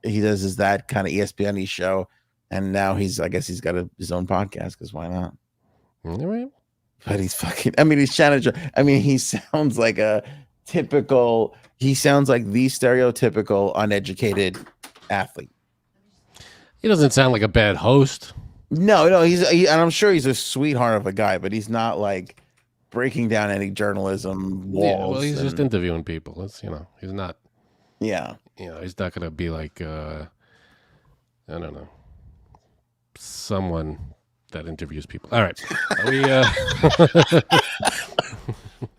Speaker 1: he does that kind of ESPN-y show. And now I guess he's got his own podcast because why not?
Speaker 2: All right.
Speaker 1: But he's fucking, I mean, he's Shannon Sharp. I mean, he sounds like the stereotypical uneducated athlete.
Speaker 2: He doesn't sound like a bad host.
Speaker 1: No, and I'm sure he's a sweetheart of a guy, but he's not like breaking down any journalism walls.
Speaker 2: Yeah, well, he's just interviewing people. It's, he's not.
Speaker 1: Yeah.
Speaker 2: He's not going to be like, I don't know, someone that interviews people. All right.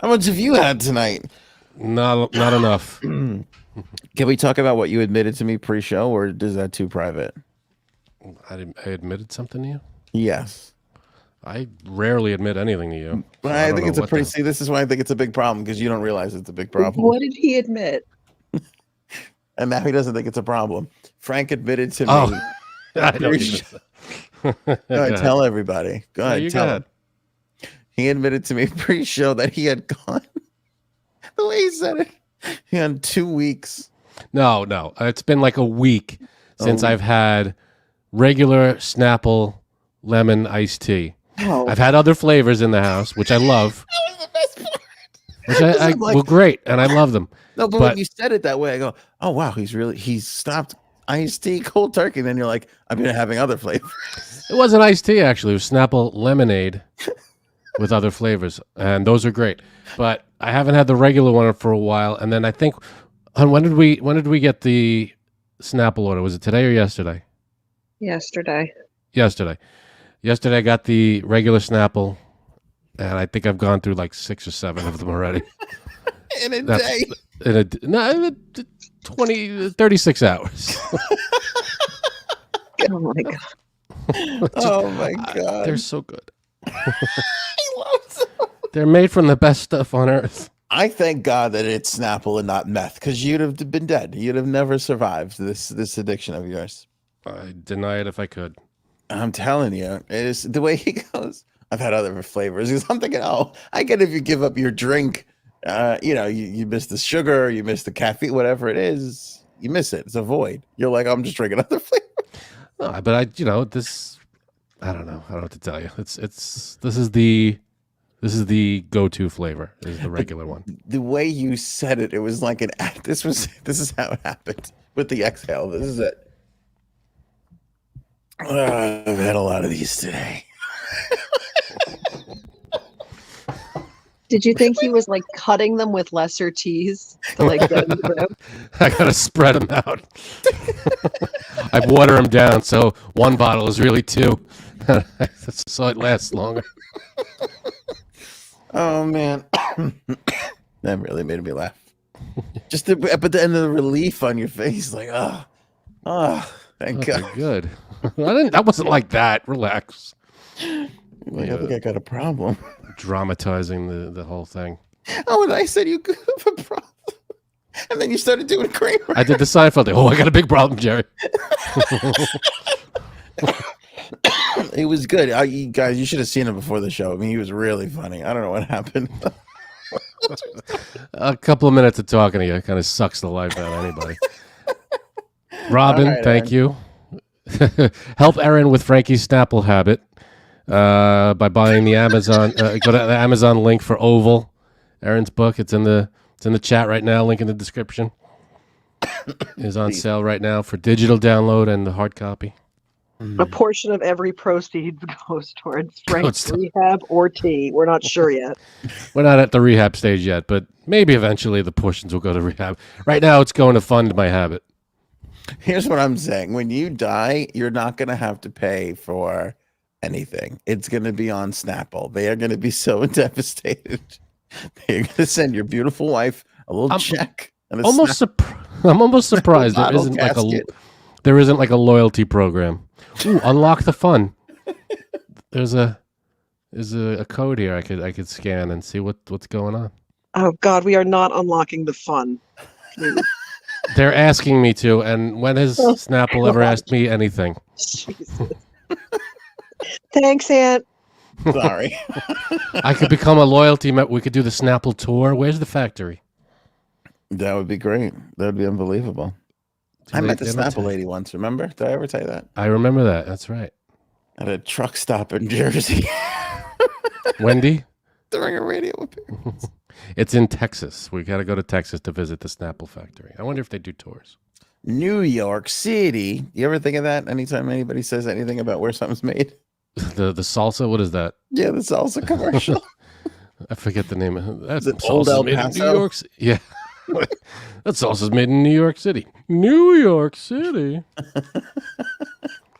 Speaker 1: How much have you had tonight?
Speaker 2: Not enough.
Speaker 1: Can we talk about what you admitted to me pre-show, or is that too private?
Speaker 2: I admitted something to you?
Speaker 1: Yes.
Speaker 2: I rarely admit anything to you.
Speaker 1: But I think it's this is why I think it's a big problem, because you don't realize it's a big problem.
Speaker 5: What did he admit?
Speaker 1: And now he doesn't think it's a problem. Frank admitted to me.
Speaker 2: Oh, I don't
Speaker 1: Go ahead, tell everybody. Go ahead, tell him. He admitted to me pre-show that he had gone, the way he said it, he had 2 weeks.
Speaker 2: No. It's been like a week since I've had regular Snapple lemon iced tea.
Speaker 5: Oh.
Speaker 2: I've had other flavors in the house, which I love.
Speaker 1: That was the best part.
Speaker 2: Well, great, and I love them.
Speaker 1: No, but when you said it that way, I go, oh, wow, he's stopped iced tea cold turkey. And then you're like, I've been having other flavors.
Speaker 2: It wasn't iced tea, actually. It was Snapple lemonade with other flavors, and those are great. But I haven't had the regular one for a while. And then I think, when did we get the Snapple order? Was it today or yesterday?
Speaker 5: Yesterday.
Speaker 2: Yesterday I got the regular Snapple, and I think I've gone through like 6 or 7 of them already.
Speaker 1: In a day?
Speaker 2: No, 36 hours.
Speaker 5: Oh my God.
Speaker 1: Oh my God.
Speaker 2: They're so good.
Speaker 1: He loves them.
Speaker 2: They're made from the best stuff on earth.
Speaker 1: I thank God that it's Snapple and not meth, because you'd have been dead. You'd have never survived this addiction of yours.
Speaker 2: I deny it if I could.
Speaker 1: I'm telling you, it is the way he goes. I've had other flavors because I'm thinking, oh, I get if you give up your drink, you miss the sugar, you miss the caffeine, whatever it is, you miss it. It's a void. You're like, I'm just drinking other flavors.
Speaker 2: No, but I don't know what to tell you. This is the go-to flavor. Is the regular one.
Speaker 1: The way you said it, it was like this is how it happened with the exhale. This is it. I've had a lot of these today.
Speaker 5: Did you think he was like cutting them with lesser teas to like get them through?
Speaker 2: I gotta spread them out. I water them down so one bottle is really 2, so it lasts longer.
Speaker 1: Oh man, that really made me laugh. But then the relief on your face, like thank God.
Speaker 2: They're good. I wasn't like that. Relax.
Speaker 1: Like, I think I got a problem.
Speaker 2: Dramatizing the whole thing.
Speaker 1: Oh, and I said you could have a problem. And then you started doing Kramer.
Speaker 2: I did the Seinfeld thing. Oh, I got a big problem, Jerry.
Speaker 1: It was good. You guys, you should have seen him before the show. I mean, he was really funny. I don't know what happened.
Speaker 2: A couple of minutes of talking to you kind of sucks the life out of anybody. Robin,
Speaker 1: right,
Speaker 2: thank you. Help Erin with Frankie's Snapple habit by buying the Amazon. Go to the Amazon link for Oval, Erin's book. It's in the chat right now. Link in the description. Is on sale right now for digital download and the hard copy.
Speaker 5: A portion of every proceeds goes towards Frank's rehab or tea. We're not sure yet.
Speaker 2: We're not at the rehab stage yet, but maybe eventually the portions will go to rehab. Right now, it's going to fund my habit.
Speaker 1: Here's what I'm saying. When you die, you're not going to have to pay for anything. It's going to be on Snapple. They are going to be so devastated. They're going to send your beautiful wife a little check. And a
Speaker 2: I'm almost surprised
Speaker 1: casket.
Speaker 2: there isn't like a loyalty program. Ooh, unlock the fun. There's a code here I could scan and see what's going on.
Speaker 5: Oh God, we are not unlocking the fun.
Speaker 2: They're asking me to, and when has Snapple ever asked me anything?
Speaker 5: Jesus. Thanks, Aunt.
Speaker 1: Sorry.
Speaker 2: I could become a loyalty member. We could do the Snapple tour. Where's the factory?
Speaker 1: That would be great. That would be unbelievable. I met the Snapple lady once, remember? Did I ever tell you that?
Speaker 2: I remember that. That's right.
Speaker 1: At a truck stop in Jersey.
Speaker 2: Wendy?
Speaker 1: During a radio appearance.
Speaker 2: It's in Texas. We got to go to Texas to visit the Snapple factory. I wonder if they do tours.
Speaker 1: New York City. You ever think of that anytime anybody says anything about where something's made?
Speaker 2: The salsa? What is that?
Speaker 1: Yeah, the salsa commercial.
Speaker 2: I forget the name of it. That's
Speaker 1: Old El
Speaker 2: made in
Speaker 1: Paso?
Speaker 2: New York City. Yeah. That salsa's made in New York City. New York City.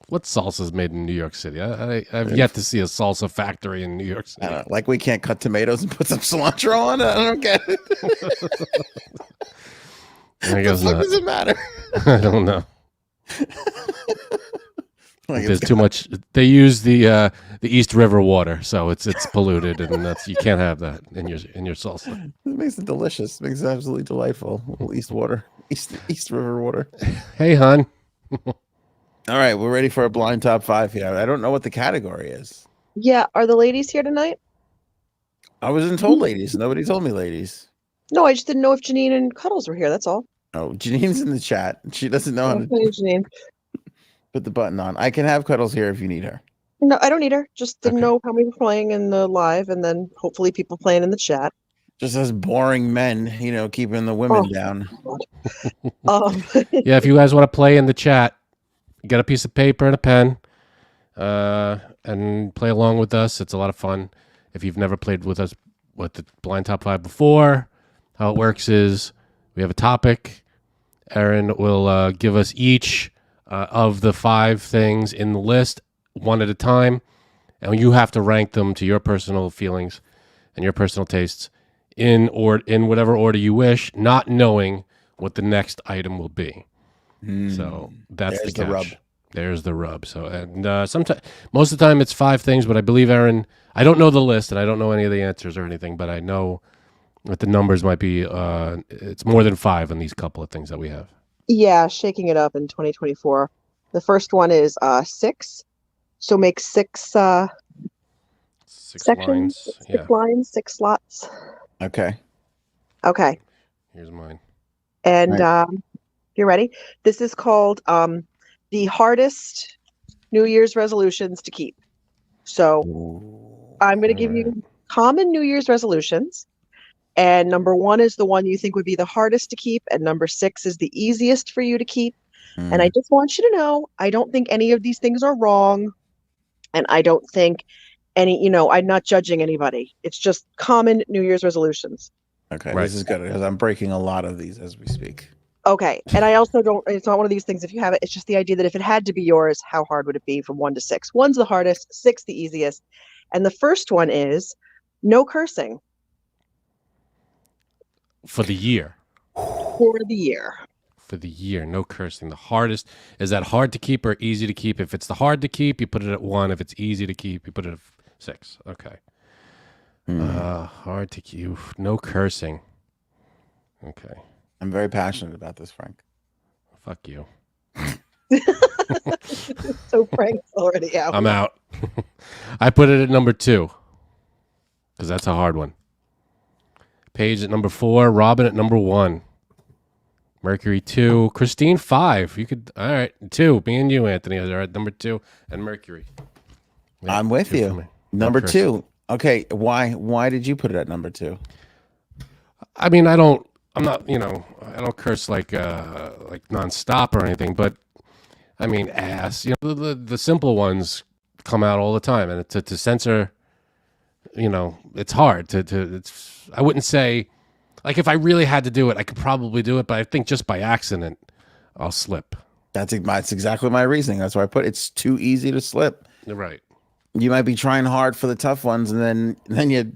Speaker 2: What salsa's made in New York City? I've yet to see a salsa factory in New York City.
Speaker 1: I don't know, like we can't cut tomatoes and put some cilantro on it. I don't get it.
Speaker 2: I guess
Speaker 1: what
Speaker 2: not.
Speaker 1: does it matter?
Speaker 2: I don't know.
Speaker 1: Like
Speaker 2: There's too much. They use the East River water, so it's polluted, and you can't have that in your salsa.
Speaker 1: It makes it delicious. It makes it absolutely delightful. A little East River water.
Speaker 2: Hey, hon.
Speaker 1: All right, we're ready for a blind top 5 here. I don't know what the category is.
Speaker 5: Yeah, are the ladies here tonight?
Speaker 1: I wasn't told ladies. Nobody told me ladies.
Speaker 5: No, I just didn't know if Janine and Cuddles were here. That's all.
Speaker 1: Oh, Janine's in the chat. She doesn't know how to
Speaker 5: Hey, Janine.
Speaker 1: put the button on. I can have Cuddles here if you need her.
Speaker 5: No, I don't need her. Just didn't
Speaker 2: Okay.
Speaker 5: know how many were playing in the live, and then hopefully people playing in the chat.
Speaker 1: Just as boring men, keeping the women down.
Speaker 2: Yeah, if you guys want to play in the chat, get a piece of paper and a pen, and play along with us. It's a lot of fun. If you've never played with us with the Blind Top 5 before, how it works is we have a topic. Aaron will give us each of the 5 things in the list one at a time, and you have to rank them to your personal feelings and your personal tastes in whatever order you wish, not knowing what the next item will be. So that's the catch.
Speaker 1: Rub.
Speaker 2: There's the rub. So, and sometimes, most of the time, it's 5 things. But I believe Aaron. I don't know the list, and I don't know any of the answers or anything. But I know that the numbers might be. It's more than 5 on these couple of things that we have.
Speaker 5: Yeah, shaking it up in 2024. The first one is 6. So make 6
Speaker 2: 6
Speaker 5: sections,
Speaker 2: lines.
Speaker 5: 6 lines, 6 slots.
Speaker 1: Okay.
Speaker 5: Okay.
Speaker 2: Here's mine.
Speaker 5: And you ready? This is called the hardest New Year's resolutions to keep. So I'm going to give you common New Year's resolutions. And number 1 is the one you think would be the hardest to keep. And number 6 is the easiest for you to keep. And I just want you to know, I don't think any of these things are wrong. And I don't think I'm not judging anybody. It's just common New Year's resolutions.
Speaker 1: Okay,
Speaker 2: Right.
Speaker 1: This is good because I'm breaking a lot of these as we speak.
Speaker 5: Okay. And I also it's not one of these things, if you have it, it's just the idea that if it had to be yours, how hard would it be from 1 to 6? 1's the hardest, 6 the easiest. And the first one is no cursing.
Speaker 2: For the year.
Speaker 5: For the year.
Speaker 2: For the year, no cursing. The hardest, is that hard to keep or easy to keep? If it's the hard to keep, you put it at 1. If it's easy to keep, you put it at 6. Okay. Hard to keep. No cursing. Okay.
Speaker 1: I'm very passionate about this, Frank.
Speaker 2: Fuck you.
Speaker 5: So Frank's already out.
Speaker 2: I'm out. I put it at number 2 because that's a hard one. Paige at number 4. Robin at number 1. Mercury 2. Christine 5. You could. All right. 2. Me and you, Anthony, are at number 2, and Mercury. Yeah,
Speaker 1: I'm with
Speaker 2: 2 for
Speaker 1: you.
Speaker 2: me.
Speaker 1: Number
Speaker 2: No cursing.
Speaker 1: 2. Okay. Why did you put it at number 2?
Speaker 2: I mean, I'm not, I don't curse like nonstop or anything, but I mean, ass, the simple ones come out all the time, and to censor, it's hard I wouldn't say, like, if I really had to do it, I could probably do it, but I think just by accident, I'll slip.
Speaker 1: That's exactly my reasoning. That's why I put it's too easy to slip.
Speaker 2: You're right.
Speaker 1: You might be trying hard for the tough ones, and then you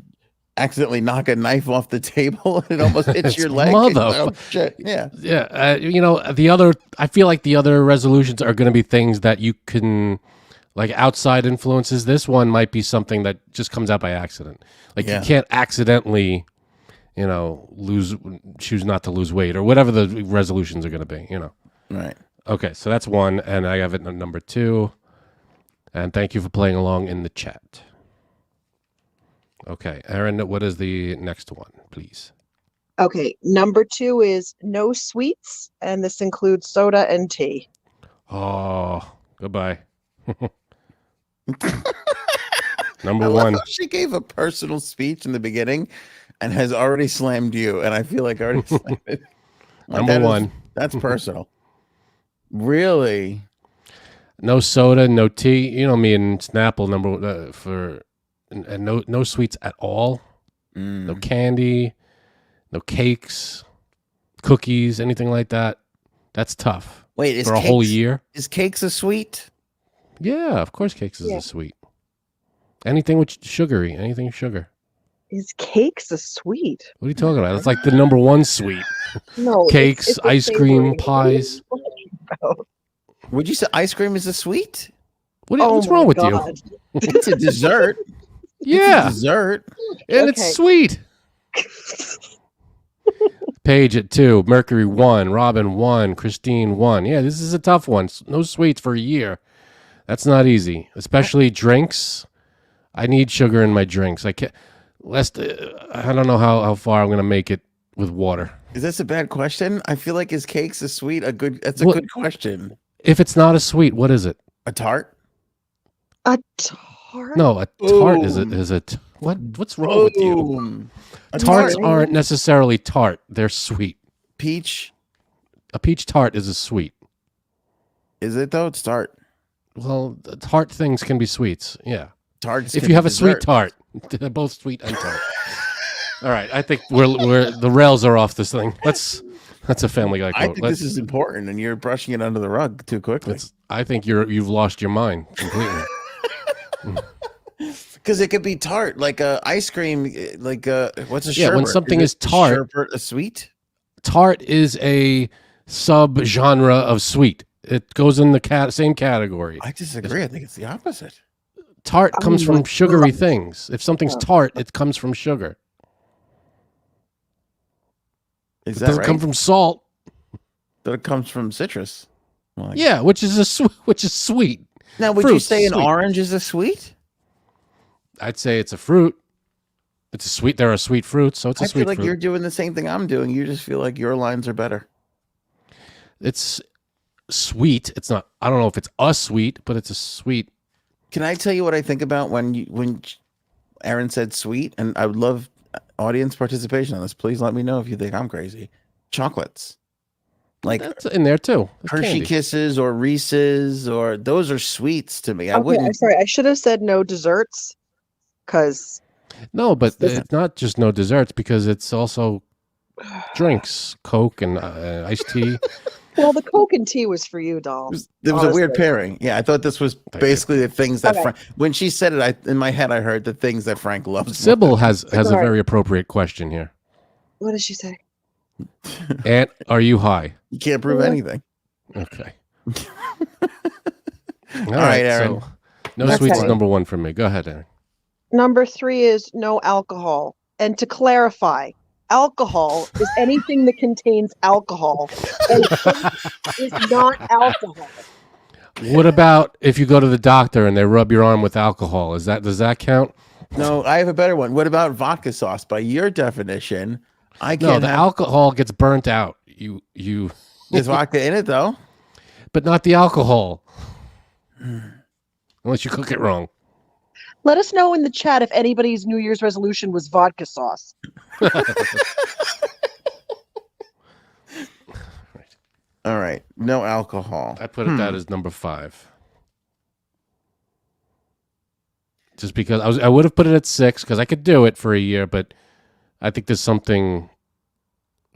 Speaker 1: accidentally knock a knife off the table and it almost hits your leg. Oh, shit. Yeah.
Speaker 2: Yeah. I feel like the other resolutions are going to be things that you can, like outside influences. This one might be something that just comes out by accident. Like you can't accidentally, choose not to lose weight or whatever the resolutions are going to be,
Speaker 1: Right.
Speaker 2: Okay. So that's one. And I have it at number 2. And thank you for playing along in the chat. Okay, Aaron, what is the next one, please?
Speaker 5: Okay, number 2 is no sweets, and this includes soda and tea.
Speaker 2: Oh, goodbye. Number 1.
Speaker 1: She gave a personal speech in the beginning and has already slammed you, and I feel like I already slammed it.
Speaker 2: Number 1.
Speaker 1: That's personal. Really?
Speaker 2: No soda, no tea. You know me and Snapple and no sweets at all. No candy, no cakes, cookies, anything like that. That's tough.
Speaker 1: Wait,
Speaker 2: for a whole year?
Speaker 1: Is cakes a sweet?
Speaker 2: Yeah, of course cakes is a sweet. Anything with sugary, anything sugar.
Speaker 5: Is cakes a sweet?
Speaker 2: What are you talking about? It's like the number 1 sweet.
Speaker 5: No.
Speaker 2: Cakes, ice cream, pies.
Speaker 1: Would you say ice cream is a sweet?
Speaker 2: What's wrong with you?
Speaker 1: It's a dessert.
Speaker 2: Yeah.
Speaker 1: It's a dessert.
Speaker 2: And it's sweet. Paige at 2, Mercury 1, Robin 1, Christine 1. Yeah, this is a tough one. No sweets for a year. That's not easy, especially drinks. I need sugar in my drinks. I can't. I don't know how far I'm going to make it with water.
Speaker 1: Is this a bad question? I feel like is cakes a sweet? That's a good question.
Speaker 2: If it's not a sweet, what is it?
Speaker 1: A tart?
Speaker 5: A tart?
Speaker 2: No, a tart is a what's wrong with you? Tarts aren't necessarily tart. They're sweet.
Speaker 1: Peach?
Speaker 2: A peach tart is a sweet.
Speaker 1: Is it though? It's tart.
Speaker 2: Well, tart things can be sweets. Yeah.
Speaker 1: Tarts.
Speaker 2: If you have a sweet tart, they're both sweet and tart. All right, I think we're the rails are off this thing. That's a Family Guy quote.
Speaker 1: I think this is important, and you're brushing it under the rug too quickly.
Speaker 2: I think you've lost your mind completely.
Speaker 1: Because it could be tart, like a ice cream, like what's a sherbet?
Speaker 2: When something is tart,
Speaker 1: sherbet a sweet.
Speaker 2: Tart is a sub-genre of sweet. It goes in the same category.
Speaker 1: I disagree. I think it's the opposite.
Speaker 2: Tart comes from sugary things. If something's tart, it comes from sugar.
Speaker 1: Is
Speaker 2: it
Speaker 1: that
Speaker 2: doesn't
Speaker 1: right?
Speaker 2: come from salt.
Speaker 1: But it comes from citrus. Well,
Speaker 2: yeah, which is sweet.
Speaker 1: Now, would you say an orange is a sweet?
Speaker 2: I'd say it's a fruit. It's a sweet. There are sweet fruits, so it's a sweet fruit.
Speaker 1: I feel like you're doing the same thing I'm doing. You just feel like your lines are better.
Speaker 2: It's sweet. It's not. I don't know if it's a sweet, but it's a sweet.
Speaker 1: Can I tell you what I think about when Aaron said sweet? And I would love audience participation on this. Please let me know if you think I'm crazy. Chocolates. Like
Speaker 2: that's in there too. That's
Speaker 1: Hershey
Speaker 2: candy.
Speaker 1: Kisses or Reese's or those are sweets to me. I
Speaker 5: Okay,
Speaker 1: wouldn't.
Speaker 5: I'm sorry. I should have said no desserts.
Speaker 2: No, but it's not just no desserts because it's also drinks, Coke and iced tea.
Speaker 5: Well, the Coke and tea was for you, doll.
Speaker 1: There was a weird pairing. Yeah, I thought this was basically the things that Frank. When she said it, in my head, I heard the things that Frank loves.
Speaker 2: Sybil has a very appropriate question here.
Speaker 5: What did she say?
Speaker 2: Aunt, are you high?
Speaker 1: You can't prove anything.
Speaker 2: Okay.
Speaker 1: All right, Aaron.
Speaker 2: So, no sweets is number 1 for me. Go ahead, Aaron.
Speaker 5: Number 3 is no alcohol. And to clarify, alcohol is anything that contains alcohol. And is not alcohol.
Speaker 2: What about if you go to the doctor and they rub your arm with alcohol? Does that count?
Speaker 1: No, I have a better one. What about vodka sauce? By your definition, I can't.
Speaker 2: No, the alcohol gets burnt out. You.
Speaker 1: There's vodka in it though,
Speaker 2: but not the alcohol. Unless you cook it wrong.
Speaker 5: Let us know in the chat if anybody's New Year's resolution was vodka sauce.
Speaker 1: All right. No alcohol.
Speaker 2: I put it that as number 5. Just because I would have put it at 6 because I could do it for a year, but I think there's something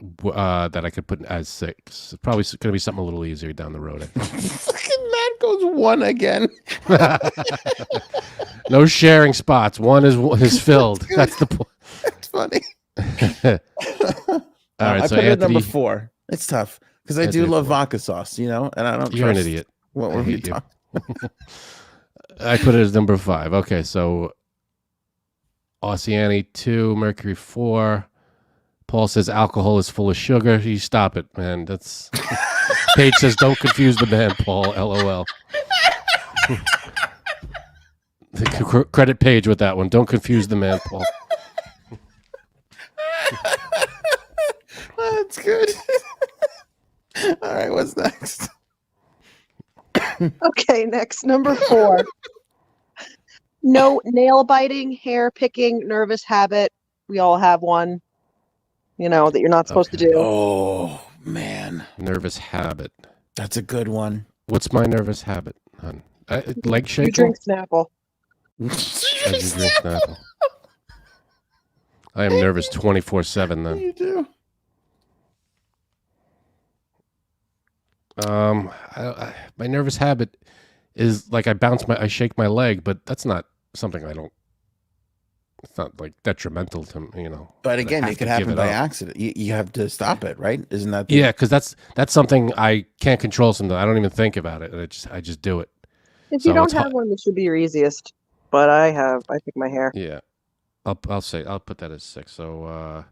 Speaker 2: that I could put as 6. It's probably going to be something a little easier down the road. I think.
Speaker 1: Fucking Matt goes 1 again.
Speaker 2: No sharing spots. 1 is filled. That's the point.
Speaker 1: That's funny.
Speaker 2: All right,
Speaker 1: I
Speaker 2: so
Speaker 1: put it at
Speaker 2: Anthony,
Speaker 1: number 4. It's tough because I do
Speaker 2: Anthony,
Speaker 1: love
Speaker 2: 4.
Speaker 1: vodka sauce, you know, and I don't.
Speaker 2: You're an
Speaker 1: trust
Speaker 2: idiot.
Speaker 1: What
Speaker 2: I
Speaker 1: were we
Speaker 2: hate you.
Speaker 1: talking?
Speaker 2: I put it as number 5. Okay, so Oceani 2, Mercury 4. Paul says alcohol is full of sugar. You stop it, man. That's Paige says don't confuse the man, Paul. LOL. Credit Paige with that one. Don't confuse the man, Paul.
Speaker 1: That's good. All right, what's next?
Speaker 5: Okay, next, number 4. No nail biting, hair picking, nervous habit. We all have one, you know, that you're not supposed to do.
Speaker 1: Oh man,
Speaker 2: Nervous habit.
Speaker 1: that's a good one.
Speaker 2: What's my nervous habit, hon? Leg
Speaker 5: You
Speaker 2: shaking?
Speaker 5: drink Snapple.
Speaker 2: I do drink Snapple. I am nervous 24/7 then.
Speaker 1: You do.
Speaker 2: My nervous habit is like I shake my leg, but that's not something I don't. It's not like detrimental to me, you know.
Speaker 1: But
Speaker 2: I
Speaker 1: again,
Speaker 2: have
Speaker 1: it could
Speaker 2: to give
Speaker 1: happen
Speaker 2: it
Speaker 1: by
Speaker 2: up.
Speaker 1: accident. You have to stop it, right? Isn't that?
Speaker 2: Yeah, because that's something I can't control. Something I don't even think about it, and I just do it.
Speaker 5: If
Speaker 2: So
Speaker 5: you don't
Speaker 2: it's
Speaker 5: have
Speaker 2: hard.
Speaker 5: one, this should be your easiest. But I pick my hair.
Speaker 2: Yeah, I'll put that as 6. So,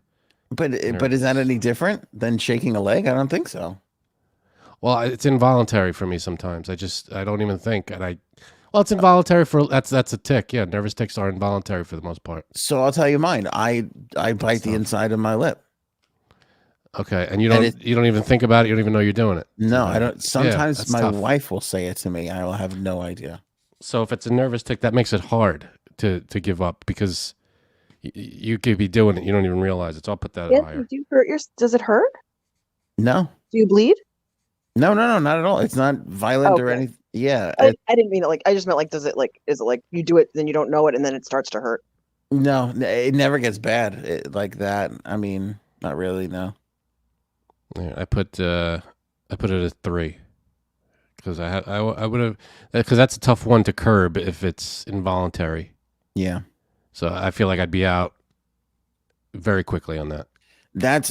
Speaker 1: But is that any different than shaking a leg? I don't think so.
Speaker 2: well, it's involuntary for me sometimes. I don't even think, and well, it's involuntary for that's a tick. Yeah, nervous ticks are involuntary for the most part.
Speaker 1: So I'll tell you mine. I bite the inside of my lip.
Speaker 2: Okay, and you don't even think about it. You don't even know you're doing it.
Speaker 1: No, I don't. Sometimes
Speaker 2: that's
Speaker 1: my
Speaker 2: tough.
Speaker 1: wife will say it to me. I will have no idea.
Speaker 2: So if it's a nervous tick, that makes it hard to give up because you could be doing it. You don't even realize it. So I'll put that higher.
Speaker 5: Do you hurt does it hurt?
Speaker 1: No,
Speaker 5: Do you bleed?
Speaker 1: no, not at all. It's not violent or
Speaker 5: Okay.
Speaker 1: anything. Yeah.
Speaker 5: I didn't mean it like, I just meant like, is it like you do it, then you don't know it, and then it starts to hurt?
Speaker 1: No, it never gets bad like that. I mean, not really. No.
Speaker 2: Yeah, I put it at 3 because I would have because that's a tough one to curb if it's involuntary.
Speaker 1: Yeah.
Speaker 2: So I feel like I'd be out very quickly on that.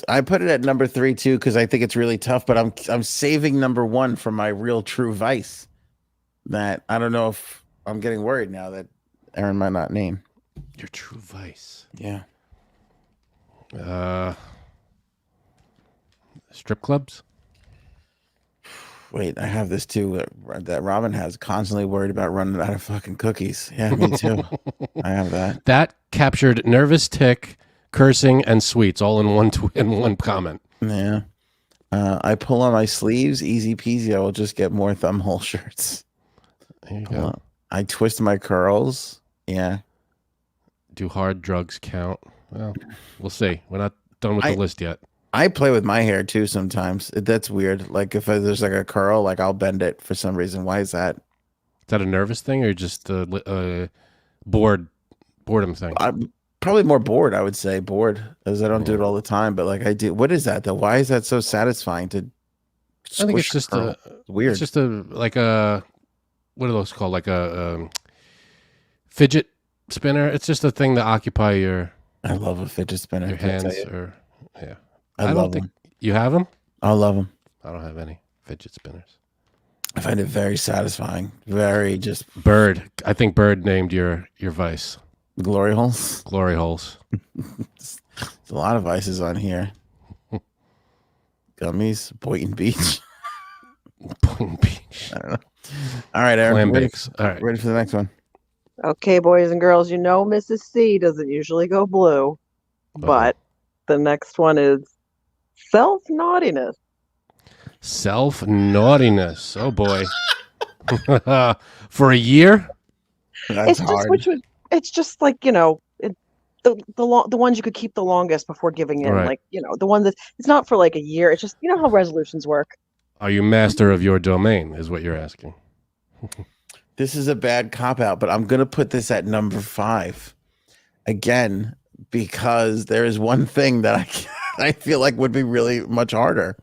Speaker 1: I put it at number 3 too because I think it's really tough. But I'm saving number 1 for my real true vice. That I don't know if I'm getting worried now that Aaron might not name.
Speaker 2: Your true vice.
Speaker 1: Yeah.
Speaker 2: Strip clubs.
Speaker 1: Wait, I have this too that Robin has, constantly worried about running out of fucking cookies. Yeah, me too. I have that.
Speaker 2: That captured nervous tick, cursing, and sweets all in one comment.
Speaker 1: Yeah. I pull on my sleeves, easy peasy. I will just get more thumbhole shirts.
Speaker 2: There you go.
Speaker 1: I twist my curls. Yeah.
Speaker 2: Do hard drugs count? Well, we'll see. We're not done with the list yet.
Speaker 1: I play with my hair too sometimes. That's weird. Like if there's like a curl, like I'll bend it for some reason. Why is that?
Speaker 2: Is that a nervous thing or just a boredom thing?
Speaker 1: I'm probably more bored, I would say. Bored, as I don't do it all the time. But like I do. What is that though? Why is that so satisfying to
Speaker 2: I think it's
Speaker 1: squish a
Speaker 2: just
Speaker 1: curl? Weird.
Speaker 2: It's just like a what are those called? Like a fidget spinner. It's just a thing to occupy your
Speaker 1: I love a fidget spinner.
Speaker 2: your
Speaker 1: can I tell
Speaker 2: hands
Speaker 1: you?
Speaker 2: or yeah.
Speaker 1: I
Speaker 2: don't
Speaker 1: love
Speaker 2: think
Speaker 1: them.
Speaker 2: you have them.
Speaker 1: I love them.
Speaker 2: I don't have any fidget spinners.
Speaker 1: I find it very satisfying. Very just
Speaker 2: Bird. I think Bird named your vice.
Speaker 1: glory holes.
Speaker 2: Glory holes.
Speaker 1: There's a lot of vices on here. Gummies, Boynton Beach.
Speaker 2: Boynton Beach.
Speaker 1: I don't know. All right, Aaron.
Speaker 2: Clam
Speaker 1: Ready,
Speaker 2: bakes. All right.
Speaker 1: ready for the next one.
Speaker 5: Okay, boys and girls, you know Mrs. C doesn't usually go blue, but the next one is self-naughtiness.
Speaker 2: Self-naughtiness. Oh boy. For a year?
Speaker 1: That's
Speaker 5: It's just
Speaker 1: hard.
Speaker 5: it's just like, you know, the ones you could keep the longest before giving in.
Speaker 2: Right.
Speaker 5: Like, you know, the one that it's not for like a year. It's just, you know how resolutions work.
Speaker 2: Are you master of your domain is what you're asking.
Speaker 1: This is a bad cop out, but I'm gonna put this at number 5 again because there is one thing that I feel like would be really much harder.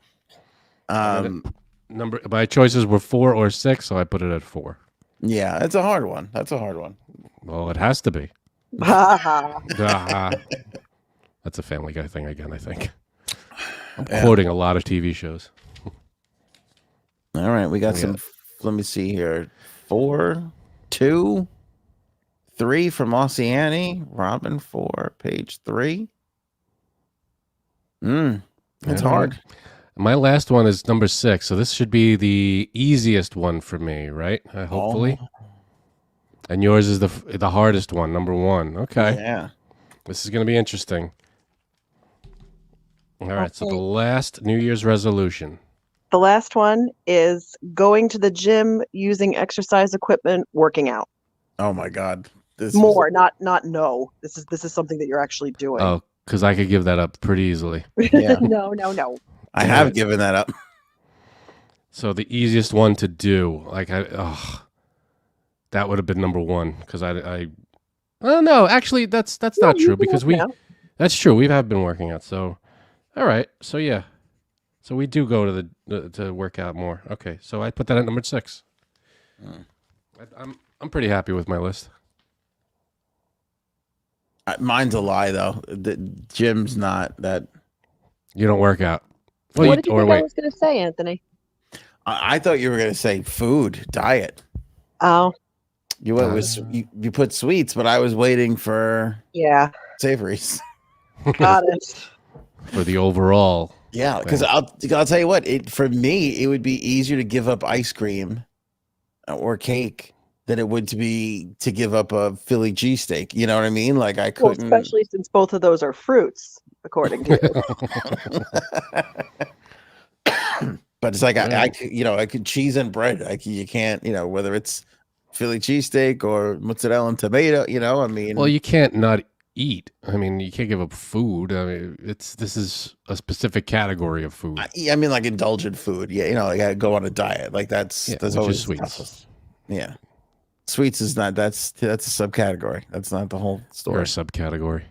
Speaker 2: My choices were 4 or 6, so I put it at 4.
Speaker 1: Yeah, it's a hard one. That's a hard one.
Speaker 2: Well, it has to be.
Speaker 5: Ha
Speaker 2: That's a Family Guy thing again, I think. I'm quoting a lot of TV shows.
Speaker 1: All right, we got some. Let me see here. 4, 2, 3 from Oceani. Robin 4, page 3. It's hard.
Speaker 2: My last one is number 6, so this should be the easiest one for me, right? Hopefully.
Speaker 1: Oh.
Speaker 2: And yours is the hardest one, number 1. Okay.
Speaker 1: Yeah.
Speaker 2: This is going to be interesting. All right, so the last New Year's resolution.
Speaker 5: The last one is going to the gym, using exercise equipment, working out.
Speaker 1: Oh my God.
Speaker 5: Not no. This is something that you're actually doing.
Speaker 2: Oh, because I could give that up pretty easily.
Speaker 1: Yeah.
Speaker 5: No.
Speaker 1: I have given that up.
Speaker 2: So the easiest one to do, that would have been number 1 because I oh no, actually that's not true because that's true. We have been working out. So all right. So yeah. So we do go to to work out more. Okay. So I put that at number 6. I'm pretty happy with my list.
Speaker 1: Mine's a lie though. The gym's not that.
Speaker 2: You don't work out. Well,
Speaker 5: what did you think I was going to say, Anthony?
Speaker 1: I thought you were going to say food, diet.
Speaker 5: Oh.
Speaker 1: You went with you put sweets, but I was waiting for savories.
Speaker 5: Got it.
Speaker 2: For the overall.
Speaker 1: Yeah, because I'll tell you what, for me, it would be easier to give up ice cream or cake than it would to give up a Philly cheesesteak. You know what I mean? Like I couldn't.
Speaker 5: Well, especially since both of those are fruits, according to you.
Speaker 1: But it's like I could cheese and bread. You can't, whether it's Philly cheesesteak or mozzarella and tomato. I mean.
Speaker 2: Well, you can't not eat. I mean, you can't give up food. I mean, this is a specific category of food.
Speaker 1: I mean, like indulgent food. Yeah, like I go on a diet. Like that's always
Speaker 2: sweets.
Speaker 1: Yeah, sweets is not. That's a subcategory. That's not the whole story.
Speaker 2: Or a subcategory.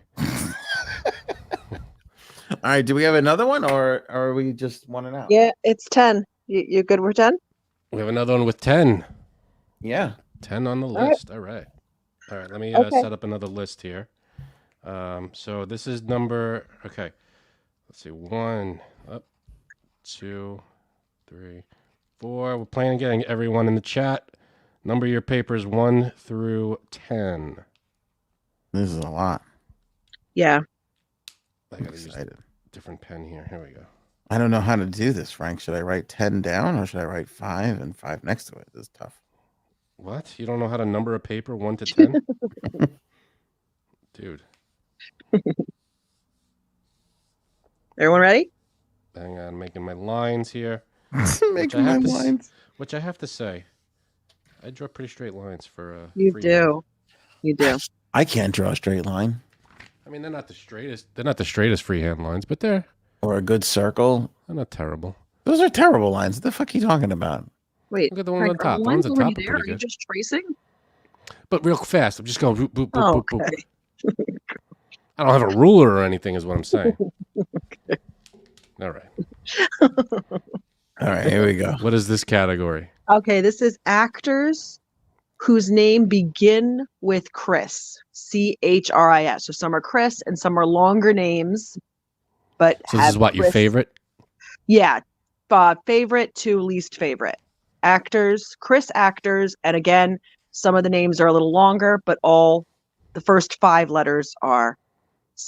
Speaker 1: All right. Do we have another one, or are we just one and out?
Speaker 5: Yeah, it's 10. You good with 10?
Speaker 2: We have another one with 10.
Speaker 1: Yeah,
Speaker 2: 10 on the list. All right. Let me set up another list here. So this is number. Okay. Let's see. 1, 2, 3, 4. We're planning on getting everyone in the chat. Number your papers 1 through 10.
Speaker 1: This is a lot.
Speaker 5: Yeah.
Speaker 2: I gotta use a different pen here. Here we go.
Speaker 1: I don't know how to do this, Frank. Should I write 10 down or should I write 5 and 5 next to it? This is tough.
Speaker 2: What? You don't know how to number a paper 1 to 10? Dude.
Speaker 5: Everyone ready?
Speaker 2: Hang on, making my lines here.
Speaker 1: Making my lines.
Speaker 2: Which I have to say, I draw pretty straight lines for
Speaker 5: you do. You do.
Speaker 1: I can't draw a straight line.
Speaker 2: I mean, they're not the straightest. They're not the straightest freehand lines, but they're
Speaker 1: a good circle.
Speaker 2: They're not terrible.
Speaker 1: Those are terrible lines. What the fuck are you talking about?
Speaker 5: Wait,
Speaker 2: look at the ones on top. The ones on top are pretty good.
Speaker 5: Are you just tracing?
Speaker 2: But real fast. I'm just going boop, boop, boop, boop, boop. I don't have a ruler or anything, is what I'm saying.
Speaker 5: Okay.
Speaker 2: All right.
Speaker 1: All right, here we go.
Speaker 2: What is this category?
Speaker 5: Okay, this is actors whose name begin with Chris. Chris. So some are Chris and some are longer names. But
Speaker 2: so this is what, your favorite?
Speaker 5: Yeah. Favorite to least favorite. Actors, Chris actors, and again, some of the names are a little longer, but all the first 5 letters are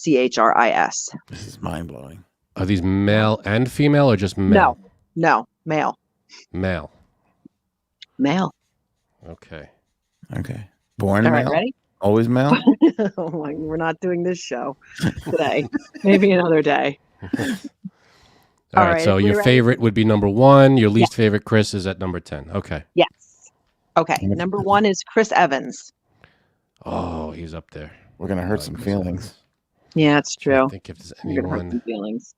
Speaker 5: Chris.
Speaker 1: This is mind-blowing.
Speaker 2: Are these male and female or just male?
Speaker 5: No, male.
Speaker 2: Male.
Speaker 1: Okay. Born
Speaker 5: all
Speaker 1: male?
Speaker 5: Right, ready?
Speaker 1: Always male?
Speaker 5: We're not doing this show today. Maybe another day.
Speaker 2: All right, so your favorite would be number 1. Your least favorite, Chris, is at number 10. Okay.
Speaker 5: Yes. Okay. Number 1 is Chris Evans.
Speaker 2: Oh, he's up there.
Speaker 1: We're going to hurt some feelings.
Speaker 5: Yeah, it's true.
Speaker 2: I think if there's anyone.
Speaker 5: Feelings.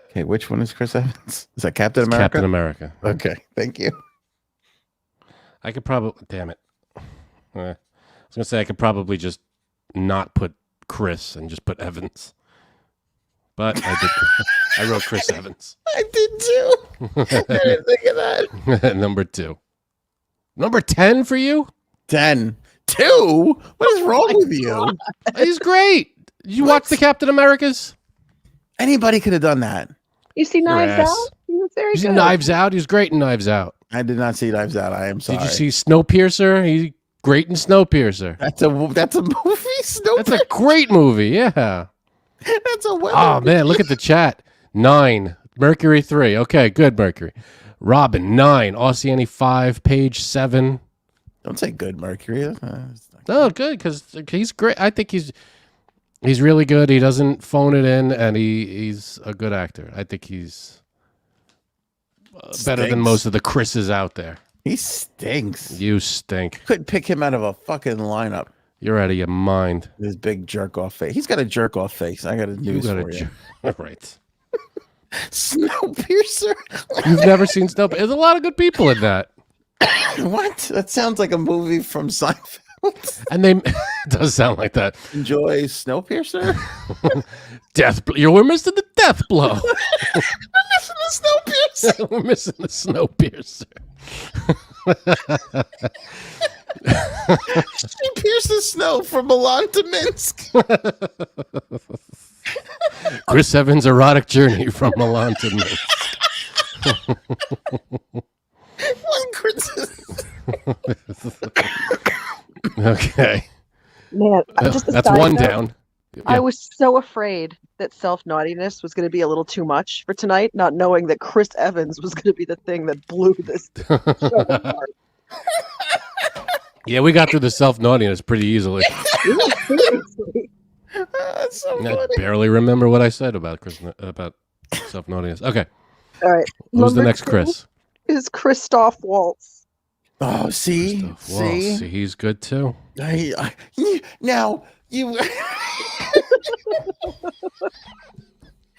Speaker 1: Okay, which one is Chris Evans? Is that Captain America?
Speaker 2: Captain America.
Speaker 1: Okay, thank you.
Speaker 2: I could probably. Damn it. I was going to say I could probably just not put Chris and just put Evans. but I did. I wrote Chris Evans.
Speaker 1: I did too. I didn't think of that.
Speaker 2: Number 2. Number 10 for you?
Speaker 1: 10. 2? What is wrong with you?
Speaker 2: He's great. Did you watch the Captain Americas?
Speaker 1: Anybody could have done that.
Speaker 5: You see Knives
Speaker 2: Yes.
Speaker 5: Out? He was very
Speaker 2: You see
Speaker 5: good.
Speaker 2: Knives Out? He's great in Knives Out.
Speaker 1: I did not see Knives Out. I am sorry.
Speaker 2: Did you see Snowpiercer? He's great in Snowpiercer.
Speaker 1: That's a movie.
Speaker 2: That's a great movie. Yeah.
Speaker 1: That's a weather.
Speaker 2: Oh man, look at the chat. 9. Mercury 3. Okay, good Mercury. Robin 9. Oceani 5. Page 7.
Speaker 1: Don't say good Mercury.
Speaker 2: Oh, good because he's great. I think he's really good. He doesn't phone it in, and he's a good actor. I think he's better than
Speaker 1: Stinks.
Speaker 2: most of the Chris's out there.
Speaker 1: He stinks.
Speaker 2: You stink.
Speaker 1: Couldn't pick him out of a fucking lineup.
Speaker 2: You're out of your mind.
Speaker 1: His big jerk off face. He's got a jerk off face. I got a news for you.
Speaker 2: Right.
Speaker 1: Snowpiercer.
Speaker 2: You've never seen Snowpiercer. There's a lot of good people in that.
Speaker 1: What? That sounds like a movie from Seinfeld.
Speaker 2: And they it does sound like that.
Speaker 1: Enjoy Snowpiercer.
Speaker 2: We're missing the death blow.
Speaker 1: Missing the Snowpiercer.
Speaker 2: We're missing the Snowpiercer.
Speaker 1: She pierced the snow from Milan to Minsk.
Speaker 2: Chris Evans' erotic journey from Milan to Minsk.
Speaker 1: One criticism.
Speaker 2: Okay.
Speaker 5: Man, just a
Speaker 2: That's
Speaker 5: side
Speaker 2: one
Speaker 5: note,
Speaker 2: down.
Speaker 5: I
Speaker 2: Yeah.
Speaker 5: was so afraid that self-naughtiness was going to be a little too much for tonight, not knowing that Chris Evans was going to be the thing that blew this show apart.
Speaker 2: Yeah, we got through the self-naughtiness pretty easily.
Speaker 5: Seriously.
Speaker 1: That's so
Speaker 2: I
Speaker 1: funny.
Speaker 2: barely remember what I said about self-naughtiness. Okay,
Speaker 5: All right.
Speaker 2: who's the
Speaker 5: Number
Speaker 2: next
Speaker 5: 2
Speaker 2: Chris?
Speaker 5: is Christoph Waltz.
Speaker 1: Oh, see,
Speaker 2: Christoph Waltz.
Speaker 1: see.
Speaker 2: He's good too.
Speaker 1: Now you.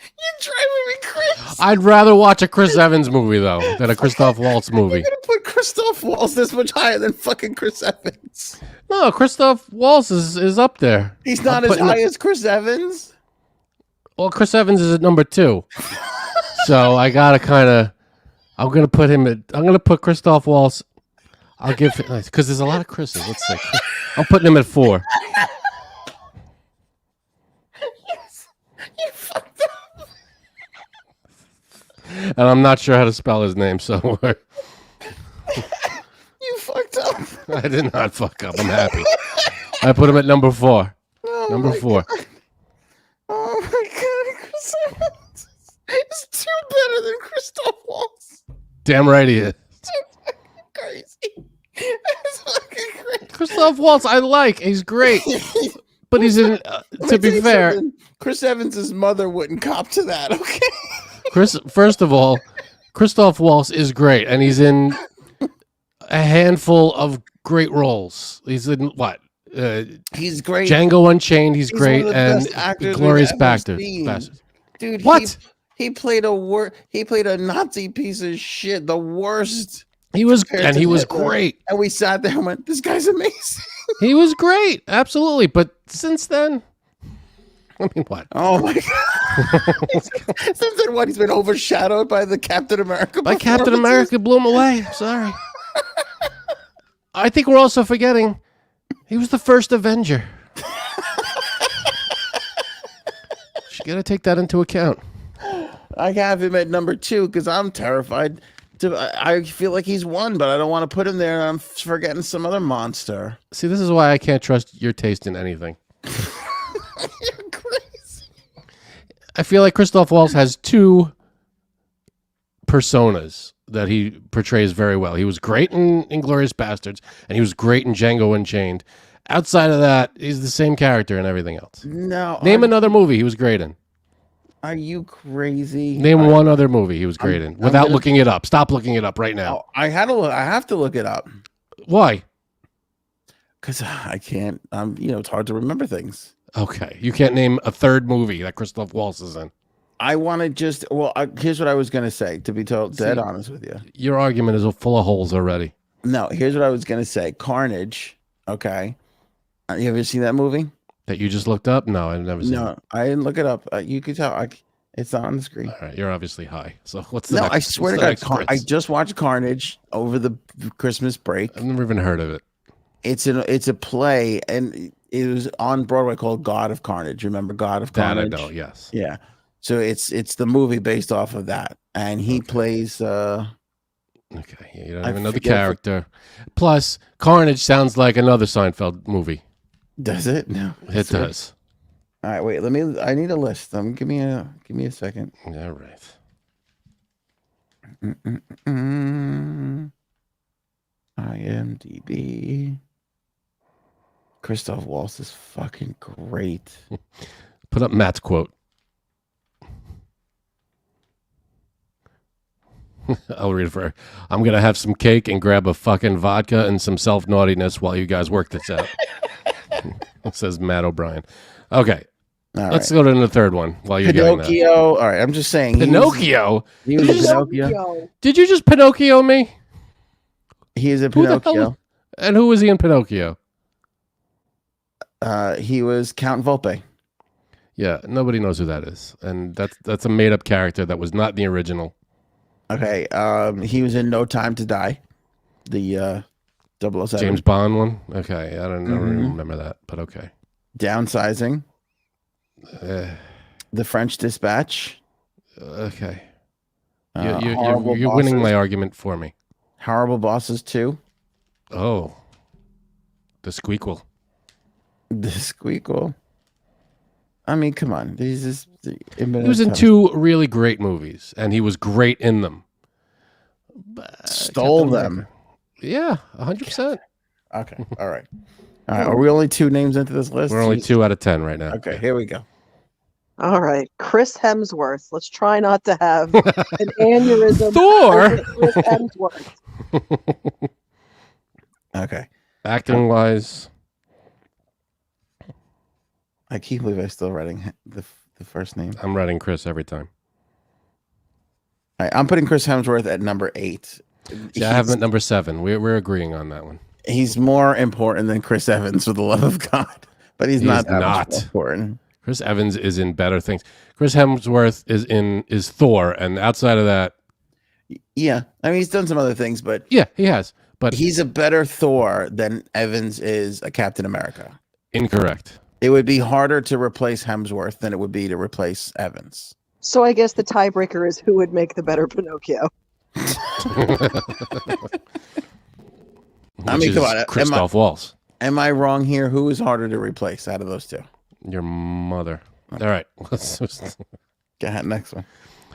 Speaker 1: You're driving me crazy.
Speaker 2: I'd rather watch a Chris Evans movie though than a Christoph Waltz movie.
Speaker 1: You're gonna put Christoph Waltz this much higher than fucking Chris Evans.
Speaker 2: No, Christoph Waltz is up there.
Speaker 1: He's not
Speaker 2: I'm
Speaker 1: as
Speaker 2: putting
Speaker 1: high as Chris Evans.
Speaker 2: Well, Chris Evans is at number 2, so I gotta kind of. I'm gonna put Christoph Waltz. I'll give because there's a lot of Chris's. Let's see. I'm putting him at 4.
Speaker 1: You fucked up.
Speaker 2: And I'm not sure how to spell his name, so
Speaker 1: You fucked up.
Speaker 2: I did not fuck up. I'm happy. I put him at number 4.
Speaker 1: Oh
Speaker 2: Number
Speaker 1: my
Speaker 2: 4.
Speaker 1: God. Oh my God, Chris Evans is too better than Christoph Waltz.
Speaker 2: Damn right he is.
Speaker 1: Crazy. That's fucking crazy.
Speaker 2: Christoph Waltz, I like. He's great, but he's in.
Speaker 1: Let me
Speaker 2: To
Speaker 1: tell
Speaker 2: be
Speaker 1: you
Speaker 2: fair,
Speaker 1: something. Chris Evans' mother wouldn't cop to that. Okay.
Speaker 2: First of all, Christoph Waltz is great, and he's in a handful of great roles. He's in what?
Speaker 1: He's great.
Speaker 2: Django Unchained. He's
Speaker 1: He's
Speaker 2: great,
Speaker 1: one of the
Speaker 2: and
Speaker 1: best actors
Speaker 2: Glorious
Speaker 1: we've ever
Speaker 2: Bastards.
Speaker 1: seen. Dude,
Speaker 2: What?
Speaker 1: He played a Nazi piece of shit. The worst.
Speaker 2: He was,
Speaker 1: compared
Speaker 2: and
Speaker 1: to
Speaker 2: he was
Speaker 1: Hitler.
Speaker 2: great.
Speaker 1: And we sat there and went, "This guy's amazing."
Speaker 2: He was great, absolutely. But since then, I mean, what?
Speaker 1: Oh my God. Since then, what? He's been overshadowed by the Captain America.
Speaker 2: By Captain
Speaker 1: performances?
Speaker 2: America blew him away. Sorry. I think we're also forgetting he was the first Avenger. You got to take that into account.
Speaker 1: I have him at number 2 because I'm terrified. I feel like he's won, but I don't want to put him there. I'm forgetting some other monster.
Speaker 2: See, this is why I can't trust your taste in anything.
Speaker 1: You're crazy.
Speaker 2: I feel like Christoph Waltz has 2 personas that he portrays very well. He was great in Inglourious Bastards, and he was great in Django Unchained. Outside of that, he's the same character and everything else.
Speaker 1: No.
Speaker 2: Name another movie he was great in.
Speaker 1: Are you crazy?
Speaker 2: Name one other movie he was great in without
Speaker 1: gonna-
Speaker 2: looking it up. Stop looking it up right now.
Speaker 1: I have to look it up
Speaker 2: Why?
Speaker 1: because I can't. It's hard to remember things.
Speaker 2: Okay. You can't name a third movie that Christoph Waltz is in.
Speaker 1: I want to just. Well, here's what I was gonna say. To be dead
Speaker 2: See-
Speaker 1: honest with you.
Speaker 2: Your argument is full of holes already.
Speaker 1: No, here's what I was gonna say. Carnage. Okay. You ever seen that movie?
Speaker 2: That you just looked up? No, I've never seen it.
Speaker 1: No, I didn't look it up. You could tell. It's on the screen.
Speaker 2: All right, you're obviously high. So what's the
Speaker 1: No,
Speaker 2: next,
Speaker 1: I swear to
Speaker 2: what's the
Speaker 1: God,
Speaker 2: next
Speaker 1: I
Speaker 2: Chris?
Speaker 1: just watched Carnage over the Christmas break.
Speaker 2: I've never even heard of it.
Speaker 1: It's a play, and it was on Broadway called God of Carnage. Remember God of
Speaker 2: That
Speaker 1: Carnage?
Speaker 2: I know, yes.
Speaker 1: Yeah. So it's the movie based off of that, and he plays.
Speaker 2: Okay, yeah, you don't
Speaker 1: I
Speaker 2: even know the
Speaker 1: forget
Speaker 2: character. Plus, Carnage sounds like another Seinfeld movie.
Speaker 1: Does it? No,
Speaker 2: It does.
Speaker 1: All right, wait. I need a list. Give me a second.
Speaker 2: All right.
Speaker 1: IMDb. Christoph Waltz is fucking great.
Speaker 2: Put up Matt's quote. I'll read it for her. I'm going to have some cake and grab a fucking vodka and some self-naughtiness while you guys work this out. Says Matt O'Brien. Okay.
Speaker 1: All
Speaker 2: Let's
Speaker 1: right.
Speaker 2: go to the third one while you're getting that.
Speaker 1: Pinocchio. All right, I'm just saying.
Speaker 2: Pinocchio?
Speaker 1: He was a Pinocchio.
Speaker 2: Did you just Pinocchio me?
Speaker 1: He is a
Speaker 2: Who the hell?
Speaker 1: Pinocchio.
Speaker 2: And who was he in Pinocchio?
Speaker 1: He was Count Volpe.
Speaker 2: Yeah, nobody knows who that is. And that's a made-up character that was not in the original.
Speaker 1: Okay. He was in No Time to Die. The 007.
Speaker 2: James Bond one? Okay, I don't remember that, but okay.
Speaker 1: Downsizing. The French Dispatch.
Speaker 2: Okay.
Speaker 1: Horrible
Speaker 2: You're winning
Speaker 1: Bosses.
Speaker 2: my argument for me.
Speaker 1: Horrible Bosses 2.
Speaker 2: Oh. The Squeakquel.
Speaker 1: The Squeakquel. I mean, come on.
Speaker 2: He was in two really great movies, and he was great in them.
Speaker 1: Stole them.
Speaker 2: Yeah, 100%.
Speaker 1: Okay. All right. All right. Are we only 2 names into this list?
Speaker 2: We're only 2 out of 10 right now.
Speaker 1: Okay. Here we go.
Speaker 5: All right, Chris Hemsworth. Let's try not to have an aneurysm.
Speaker 2: Thor?
Speaker 5: over Chris Hemsworth.
Speaker 1: Okay.
Speaker 2: Acting wise,
Speaker 1: I can't believe I'm still writing the first name.
Speaker 2: I'm writing Chris every time.
Speaker 1: All right, I'm putting Chris Hemsworth at number 8.
Speaker 2: Yeah, I have him at number 7. We're agreeing on that one.
Speaker 1: He's more important than Chris Evans, for the love of God. But he's not that much more important.
Speaker 2: Chris Evans is in better things. Chris Hemsworth is Thor, and outside of that,
Speaker 1: Yeah. I mean, he's done some other things, but
Speaker 2: yeah, he has. But
Speaker 1: he's a better Thor than Evans is a Captain America.
Speaker 2: incorrect.
Speaker 1: It would be harder to replace Hemsworth than it would be to replace Evans.
Speaker 5: So I guess the tiebreaker is who would make the better Pinocchio.
Speaker 1: I mean, come on.
Speaker 2: Christoph Waltz.
Speaker 1: Am I wrong here? Who is harder to replace out of those 2?
Speaker 2: Your mother. All right.
Speaker 1: Go ahead, next one.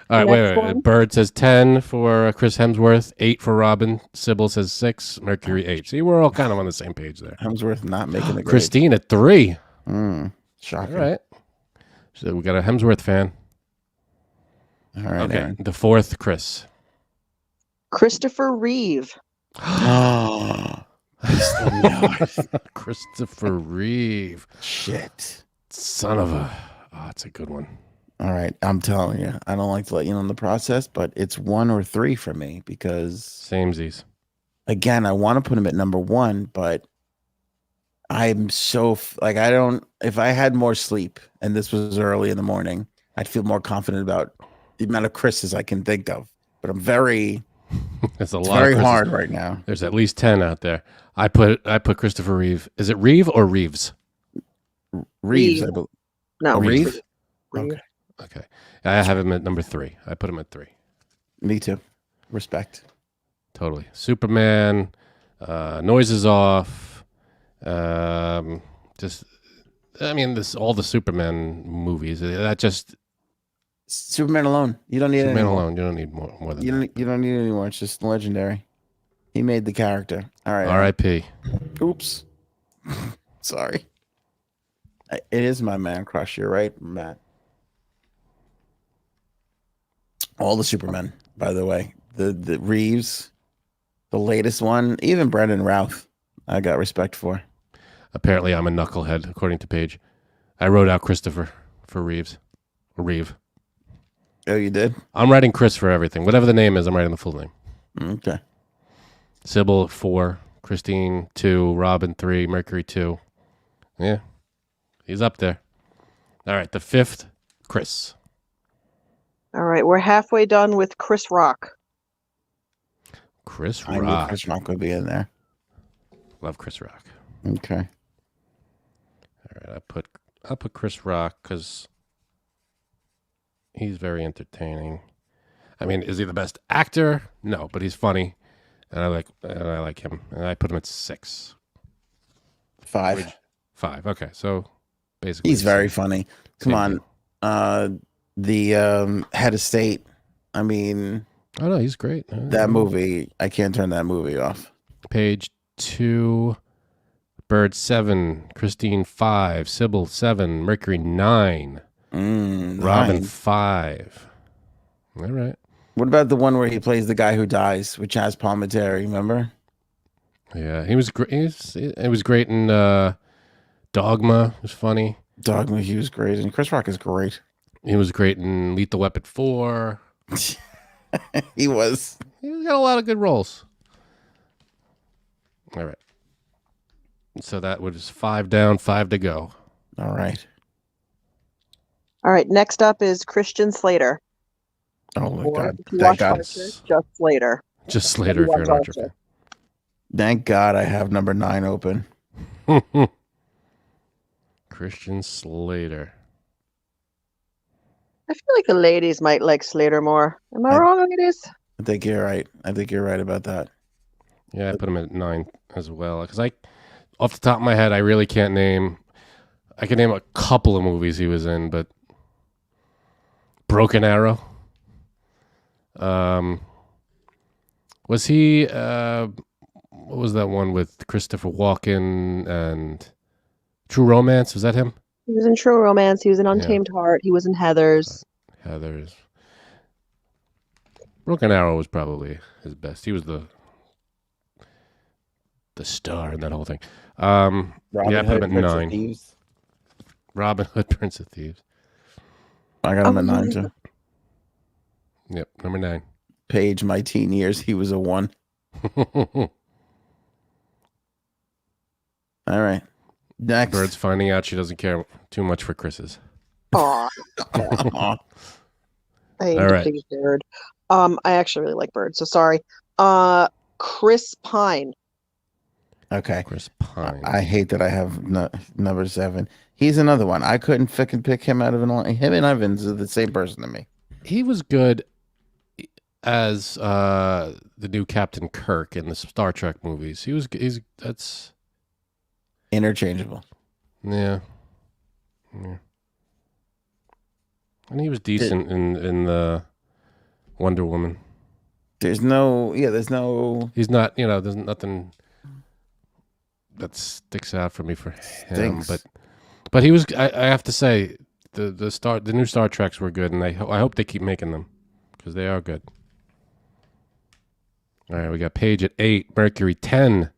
Speaker 2: All right,
Speaker 5: Next
Speaker 2: wait.
Speaker 5: one.
Speaker 2: Bird says 10 for Chris Hemsworth, 8 for Robin. Sybil says 6, Mercury 8. See, we're all kind of on the same page there.
Speaker 1: Hemsworth not making the grade.
Speaker 2: Christine at 3.
Speaker 1: Shocking.
Speaker 2: All right. So we got a Hemsworth fan.
Speaker 1: All right.
Speaker 2: Okay.
Speaker 1: Aaron.
Speaker 2: The 4th, Chris.
Speaker 5: Christopher Reeve.
Speaker 1: Oh,
Speaker 2: Christopher Reeve.
Speaker 1: shit.
Speaker 2: Son of a. Oh, that's a good one.
Speaker 1: All right. I'm telling you, I don't like to let you know in the process, but it's 1 or 3 for me because,
Speaker 2: Samesies.
Speaker 1: again, I want to put him at number 1, but I'm so like, I don't, if I had more sleep and this was early in the morning, I'd feel more confident about the amount of Chris's I can think of. But I'm very,
Speaker 2: It's a
Speaker 1: it's
Speaker 2: lot.
Speaker 1: very
Speaker 2: of Chris's.
Speaker 1: hard right now.
Speaker 2: There's at least 10 out there. I put Christopher Reeve. Is it Reeve or Reeves?
Speaker 1: Reeves,
Speaker 5: Reeve.
Speaker 1: I believe.
Speaker 5: No,
Speaker 1: Reeve?
Speaker 5: Reeve.
Speaker 1: Okay.
Speaker 2: Okay. I have him at number 3. I put him at 3.
Speaker 1: Me too. Respect.
Speaker 2: Totally. Superman, Noises Off. Just, I mean, all the Superman movies. That just
Speaker 1: Superman alone. You don't need
Speaker 2: Superman
Speaker 1: any more.
Speaker 2: alone. You don't need more than
Speaker 1: You
Speaker 2: that.
Speaker 1: don't need any more. It's just legendary. He made the character. All right.
Speaker 2: R.I.P.
Speaker 1: Oops. Sorry. It is my man crush. You're right, Matt. All the Supermen, by the way. The Reeves, the latest one, even Brendan Routh, I got respect for.
Speaker 2: Apparently, I'm a knucklehead, according to Paige. I wrote out Christopher for Reeves. Or Reeve.
Speaker 1: Oh, you did?
Speaker 2: I'm writing Chris for everything. Whatever the name is, I'm writing the full name.
Speaker 1: Okay.
Speaker 2: Sybil 4, Christine 2, Robin 3, Mercury 2. Yeah, he's up there. All right, the 5th, Chris.
Speaker 5: right, we're halfway done with Chris Rock.
Speaker 2: Chris
Speaker 1: I knew
Speaker 2: Rock.
Speaker 1: Chris Rock would be in there.
Speaker 2: Love Chris Rock.
Speaker 1: Okay.
Speaker 2: All right, I'll put Chris Rock because he's very entertaining. I mean, is he the best actor? No, but he's funny, and I like him. And I put him at 6.
Speaker 1: 5.
Speaker 2: 5. Okay, so basically
Speaker 1: He's
Speaker 2: the
Speaker 1: very
Speaker 2: same-
Speaker 1: funny.
Speaker 2: same
Speaker 1: Come on.
Speaker 2: deal.
Speaker 1: The head of state. I mean,
Speaker 2: Oh no, he's great.
Speaker 1: that movie, I can't turn that movie off.
Speaker 2: Page 2, Bird 7, Christine 5, Sybil 7, Mercury 9, Robin
Speaker 1: 9.
Speaker 2: 5. All right.
Speaker 1: What about the one where he plays the guy who dies with Chaz Palminteri? Remember?
Speaker 2: Yeah, he was great. It was great in Dogma. It was funny.
Speaker 1: Dogma, he was great. And Chris Rock is great.
Speaker 2: He was great in Lethal Weapon 4.
Speaker 1: He was.
Speaker 2: He's got a lot of good roles. All right. So that was 5 down, 5 to go.
Speaker 1: All right.
Speaker 5: All right, next up is Christian Slater.
Speaker 1: Oh my
Speaker 5: Or
Speaker 1: God.
Speaker 5: if you
Speaker 1: Thank
Speaker 5: watch
Speaker 1: God.
Speaker 5: Archer, just Slater.
Speaker 2: Just Slater if you're an Archer fan.
Speaker 1: Thank God I have number 9 open.
Speaker 2: Christian Slater.
Speaker 5: I feel like the ladies might like Slater more. Am I wrong, ladies?
Speaker 1: I think you're right. I think you're right about that.
Speaker 2: Yeah, I put him at 9 as well. Because off the top of my head, I really can't name. I can name a couple of movies he was in, but Broken Arrow. Was he? What was that one with Christopher Walken and True Romance? Was that him?
Speaker 5: He was in True Romance. He was in Untamed Heart. He was in Heathers.
Speaker 2: Heathers. Broken Arrow was probably his best. He was the star in that whole thing.
Speaker 1: Robin
Speaker 2: Yeah, I put
Speaker 1: Hood,
Speaker 2: him at
Speaker 1: Prince of
Speaker 2: 9.
Speaker 1: Thieves.
Speaker 2: Robin Hood, Prince of Thieves.
Speaker 1: I got him at 9 too.
Speaker 2: Yep, number 9.
Speaker 1: Page, my teen years, he was a 1. All right. Next.
Speaker 2: Bird's finding out she doesn't care too much for Chris's.
Speaker 5: Aw.
Speaker 1: Aw.
Speaker 5: I hate
Speaker 2: All
Speaker 5: to
Speaker 2: right.
Speaker 5: please Bird. I actually really like Bird, so sorry. Chris Pine.
Speaker 1: Okay.
Speaker 2: Chris Pine.
Speaker 1: I hate that I have number 7. He's another one. I couldn't fucking pick him out of an line. Him and Evans are the same person to me.
Speaker 2: He was good as the new Captain Kirk in the Star Trek movies. That's
Speaker 1: Interchangeable.
Speaker 2: yeah. And he was decent in the Wonder Woman.
Speaker 1: There's no.
Speaker 2: He's not, there's nothing that sticks out for me for him.
Speaker 1: Stinks.
Speaker 2: But he was. I have to say, the new Star Treks were good, and I hope they keep making them because they are good. All right, we got Paige at 8, Mercury 10,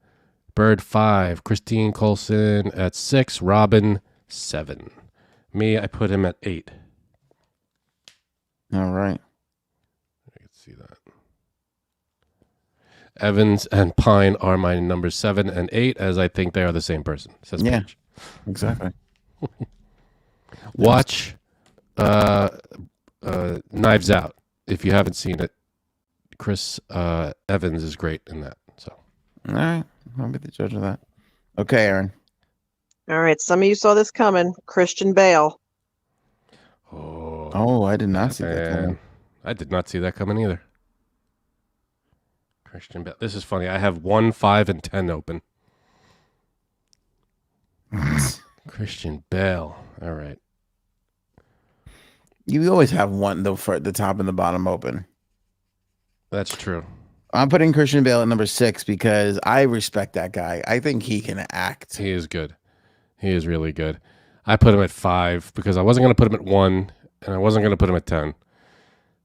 Speaker 2: Bird 5, Christine Coulson at 6, Robin 7. Me, I put him at 8.
Speaker 1: All right.
Speaker 2: I can see that. Evans and Pine are my numbers 7 and 8, as I think they are the same person. Says
Speaker 1: Yeah.
Speaker 2: Paige.
Speaker 1: Exactly.
Speaker 2: Watch Knives Out if you haven't seen it. Chris Evans is great in that. So
Speaker 1: All right. I'll be the judge of that. Okay, Aaron.
Speaker 5: All right, some of you saw this coming. Christian Bale.
Speaker 1: Oh, I did not see that coming.
Speaker 2: I did not see that coming either. Christian Bale. This is funny. I have 1, 5, and 10 open. Christian Bale. All right.
Speaker 1: You always have one though for the top and the bottom open.
Speaker 2: That's true.
Speaker 1: I'm putting Christian Bale at number 6 because I respect that guy. I think he can act.
Speaker 2: He is good. He is really good. I put him at 5 because I wasn't going to put him at 1 and I wasn't going to put him at 10.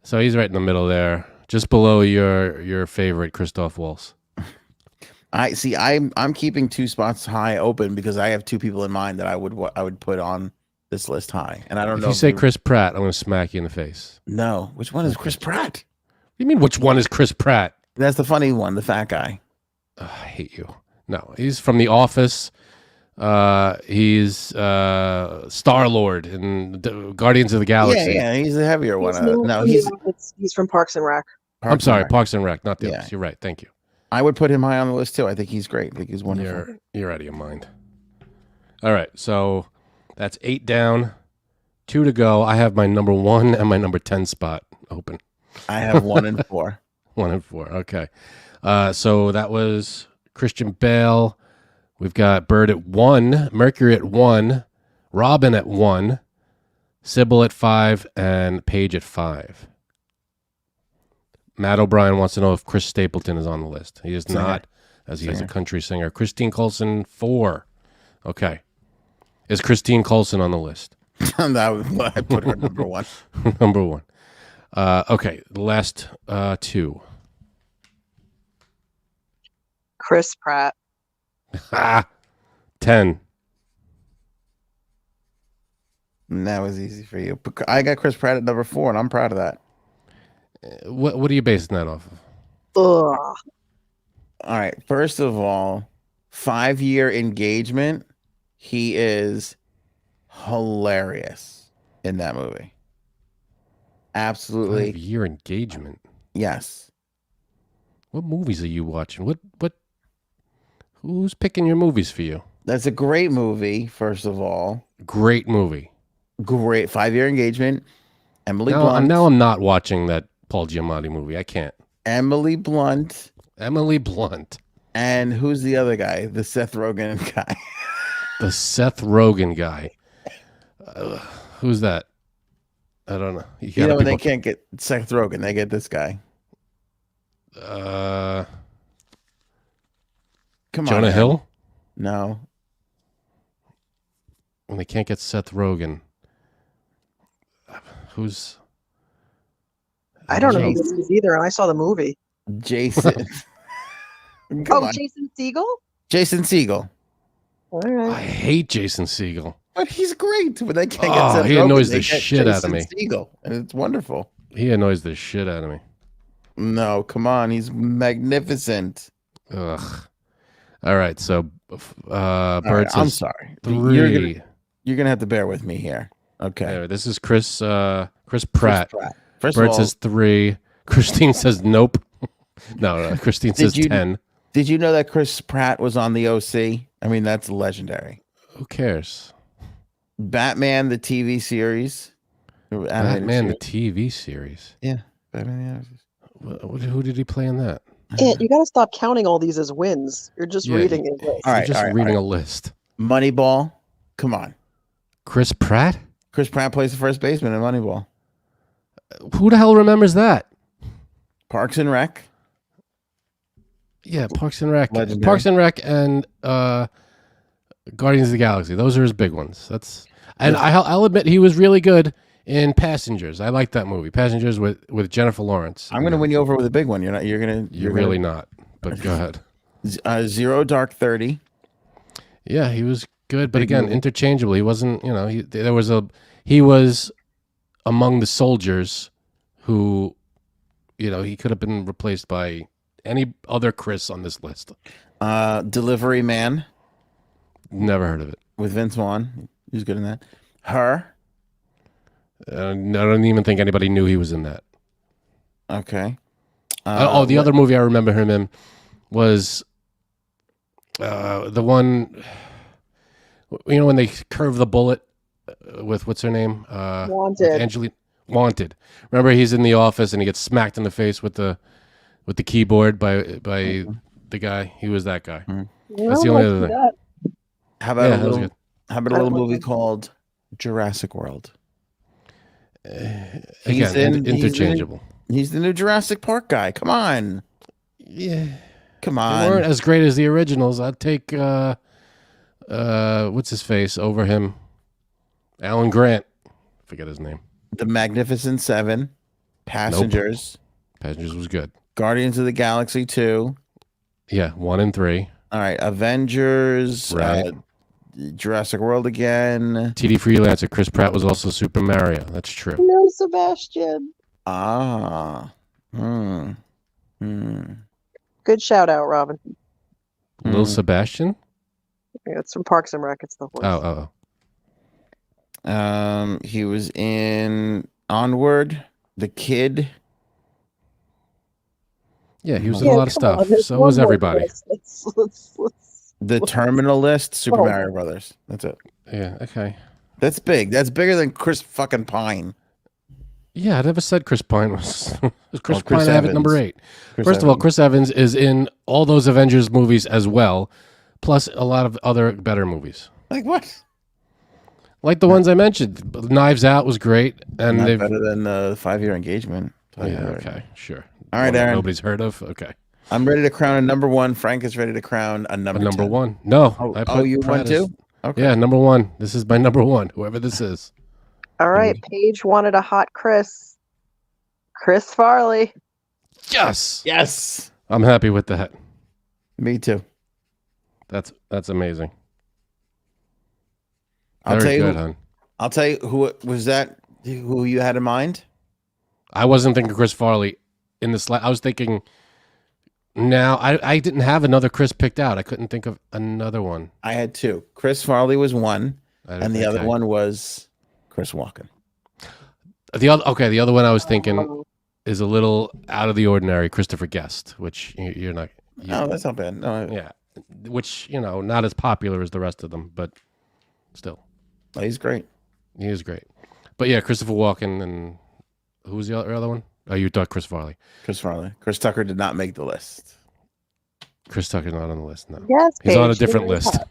Speaker 2: So he's right in the middle there, just below your favorite Christoph Waltz.
Speaker 1: I see. I'm keeping 2 spots high open because I have 2 people in mind that I would put on this list high, and I don't
Speaker 2: If
Speaker 1: know.
Speaker 2: you say Chris Pratt, I'm going to smack you in the face.
Speaker 1: No, which one is Chris Pratt?
Speaker 2: What do you mean? Which one is Chris Pratt?
Speaker 1: That's the funny one, the fat guy.
Speaker 2: I hate you. No, he's from The Office. He's Star-Lord in Guardians of the Galaxy.
Speaker 1: Yeah, he's the heavier one.
Speaker 5: He's from Parks and Rec.
Speaker 2: I'm sorry, Parks and Rec, not the others. You're right. Thank you.
Speaker 1: I would put him high on the list too. I think he's great. I think he's wonderful.
Speaker 2: You're out of your mind. All right, so that's 8 down, 2 to go. I have my number 1 and my number 10 spot open.
Speaker 1: I have 1 and 4.
Speaker 2: 1 and 4. Okay. So that was Christian Bale. We've got Bird at 1, Mercury at 1, Robin at 1, Sybil at 5, and Paige at 5. Matt O'Brien wants to know if Chris Stapleton is on the list. He is not, as he is a country singer. Christine Coulson, 4. Okay. Is Christine Coulson on the list?
Speaker 1: I put her number 1.
Speaker 2: Number 1. Okay, the last 2.
Speaker 5: Chris Pratt.
Speaker 2: 10.
Speaker 1: That was easy for you. I got Chris Pratt at number 4, and I'm proud of that.
Speaker 2: What are you basing that off of?
Speaker 5: Ugh.
Speaker 1: All right. First of all, 5-year engagement. He is hilarious in that movie. Absolutely.
Speaker 2: 5-year engagement.
Speaker 1: Yes.
Speaker 2: What movies are you watching? What? Who's picking your movies for you?
Speaker 1: That's a great movie, first of all.
Speaker 2: Great movie.
Speaker 1: Great 5-year engagement. Emily Blunt.
Speaker 2: Now I'm not watching that Paul Giamatti movie. I can't.
Speaker 1: Emily Blunt.
Speaker 2: And
Speaker 1: who's the other guy? The Seth Rogen guy.
Speaker 2: The Seth Rogen guy. Who's that? I don't know.
Speaker 1: You know when they can't get Seth Rogen, they get this guy.
Speaker 2: Come on.
Speaker 1: Jonah
Speaker 2: man. Hill?
Speaker 1: No.
Speaker 2: When they can't get Seth Rogen. Who's...
Speaker 5: I don't know who this is either, and I saw the movie.
Speaker 1: Jason.
Speaker 5: Jason Segel?
Speaker 1: Jason Segel.
Speaker 5: All right.
Speaker 2: I hate Jason Segel.
Speaker 1: But he's great. When they can't get Seth
Speaker 2: he
Speaker 1: Rogen,
Speaker 2: annoys
Speaker 1: they
Speaker 2: the
Speaker 1: get
Speaker 2: shit out of me.
Speaker 1: Segel, and it's wonderful.
Speaker 2: He annoys the shit out of me.
Speaker 1: No, come on. He's magnificent.
Speaker 2: Ugh. All right, so Bert says
Speaker 1: I'm sorry.
Speaker 2: 3.
Speaker 1: You're gonna have to bear with me here. Okay.
Speaker 2: Anyway, this is Chris Pratt.
Speaker 1: First
Speaker 2: Bert
Speaker 1: of all,
Speaker 2: says 3. Christine says nope. No, Christine says 10.
Speaker 1: Did you know that Chris Pratt was on the OC? I mean, that's legendary.
Speaker 2: Who cares?
Speaker 1: Batman, the TV series.
Speaker 2: Batman, the TV series.
Speaker 1: Yeah. Batman,
Speaker 2: Who did he play in that?
Speaker 5: You got to stop counting all these as wins. You're just reading a list.
Speaker 1: All right,
Speaker 2: You're just reading a list.
Speaker 1: Moneyball. Come on.
Speaker 2: Chris Pratt?
Speaker 1: Chris Pratt plays the first baseman in Moneyball.
Speaker 2: Who the hell remembers that?
Speaker 1: Parks and Rec.
Speaker 2: Yeah, Parks and Rec.
Speaker 1: Legendary.
Speaker 2: Parks and Rec and Guardians of the Galaxy. Those are his big ones. I'll admit he was really good in Passengers. I like that movie. Passengers with Jennifer Lawrence.
Speaker 1: I'm going to win you over with a big one. You're
Speaker 2: really not. But go ahead.
Speaker 1: Zero Dark 30.
Speaker 2: Yeah, he was good, but
Speaker 1: Big
Speaker 2: again,
Speaker 1: movie.
Speaker 2: interchangeable. He wasn't. He was among the soldiers who, he could have been replaced by any other Chris on this list.
Speaker 1: Delivery Man.
Speaker 2: Never heard of it.
Speaker 1: With Vince Vaughn. He was good in that. Her.
Speaker 2: I don't even think anybody knew he was in that.
Speaker 1: Okay.
Speaker 2: The other movie I remember him in was the one, when they curve the bullet with, what's her name?
Speaker 5: Wanted.
Speaker 2: Wanted. Remember, he's in the office and he gets smacked in the face with the keyboard by the guy. He was that guy.
Speaker 1: Mm-hmm.
Speaker 2: That's the only other thing.
Speaker 1: How about
Speaker 2: that was good.
Speaker 1: How about a little movie called Jurassic World?
Speaker 2: Again, interchangeable.
Speaker 1: He's the new Jurassic Park guy. Come on.
Speaker 2: Yeah.
Speaker 1: Come
Speaker 2: They
Speaker 1: on.
Speaker 2: weren't as great as the originals. I'd take what's his face over him? Alan Grant. Forget his name.
Speaker 1: The Magnificent Seven. Passengers.
Speaker 2: Passengers was good.
Speaker 1: Guardians of the Galaxy 2.
Speaker 2: Yeah, 1 and 3.
Speaker 1: All right. Avengers.
Speaker 2: Right.
Speaker 1: Jurassic World again.
Speaker 2: TD Freelancer. Chris Pratt was also Super Mario. That's true.
Speaker 5: No, Sebastian.
Speaker 1: Ah.
Speaker 5: Good shout out, Robin.
Speaker 2: Lil Sebastian?
Speaker 5: Yeah, it's from Parks and Rec. It's the horse.
Speaker 1: He was in Onward, The Kid.
Speaker 2: Yeah, he was in a lot of stuff. So was everybody.
Speaker 1: The Terminal List, Super
Speaker 5: Oh.
Speaker 1: Mario Brothers. That's it.
Speaker 2: Yeah, okay.
Speaker 1: That's big. That's bigger than Chris fucking Pine.
Speaker 2: Yeah, I never said Chris Pine was. Chris
Speaker 1: Chris
Speaker 2: Pine, I have it number
Speaker 1: Evans.
Speaker 2: 8. First of all, Chris Evans is in all those Avengers movies as well, plus a lot of other better movies.
Speaker 1: Like what?
Speaker 2: Like the ones I mentioned. Knives Out was great. And
Speaker 1: Not
Speaker 2: they've
Speaker 1: better than 5-Year Engagement.
Speaker 2: Yeah, okay, sure.
Speaker 1: All right,
Speaker 2: One that
Speaker 1: Aaron.
Speaker 2: nobody's heard of. Okay.
Speaker 1: I'm ready to crown a number 1. Frank is ready to crown a number 10.
Speaker 2: 1. No.
Speaker 1: Oh, you won too? Okay.
Speaker 2: Yeah, number 1. This is my number 1, whoever this is.
Speaker 5: All right, Paige wanted a hot Chris. Chris Farley.
Speaker 2: Yes.
Speaker 1: Yes.
Speaker 2: I'm happy with that.
Speaker 1: Me too.
Speaker 2: That's amazing.
Speaker 1: I'll
Speaker 2: Very
Speaker 1: tell you
Speaker 2: good,
Speaker 1: who,
Speaker 2: hon.
Speaker 1: I'll tell you who was that. Who you had in mind?
Speaker 2: I wasn't thinking Chris Farley in the I was thinking. Now I didn't have another Chris picked out. I couldn't think of another one.
Speaker 1: I had 2. Chris Farley was one, and the other
Speaker 2: Okay.
Speaker 1: one was Chris Walken.
Speaker 2: The other one I was thinking is a little out of the ordinary. Christopher Guest, which you're not.
Speaker 1: No, that's not bad. No,
Speaker 2: Yeah, which not as popular as the rest of them, but still,
Speaker 1: he's great.
Speaker 2: he is great. But yeah, Christopher Walken and who was the other one? Oh, you thought Chris Farley.
Speaker 1: Chris Farley. Chris Tucker did not make the list.
Speaker 2: Chris Tucker's not on the list. No,
Speaker 5: Yes,
Speaker 2: he's on a
Speaker 5: Paige,
Speaker 2: different
Speaker 5: very
Speaker 2: list.
Speaker 5: hot.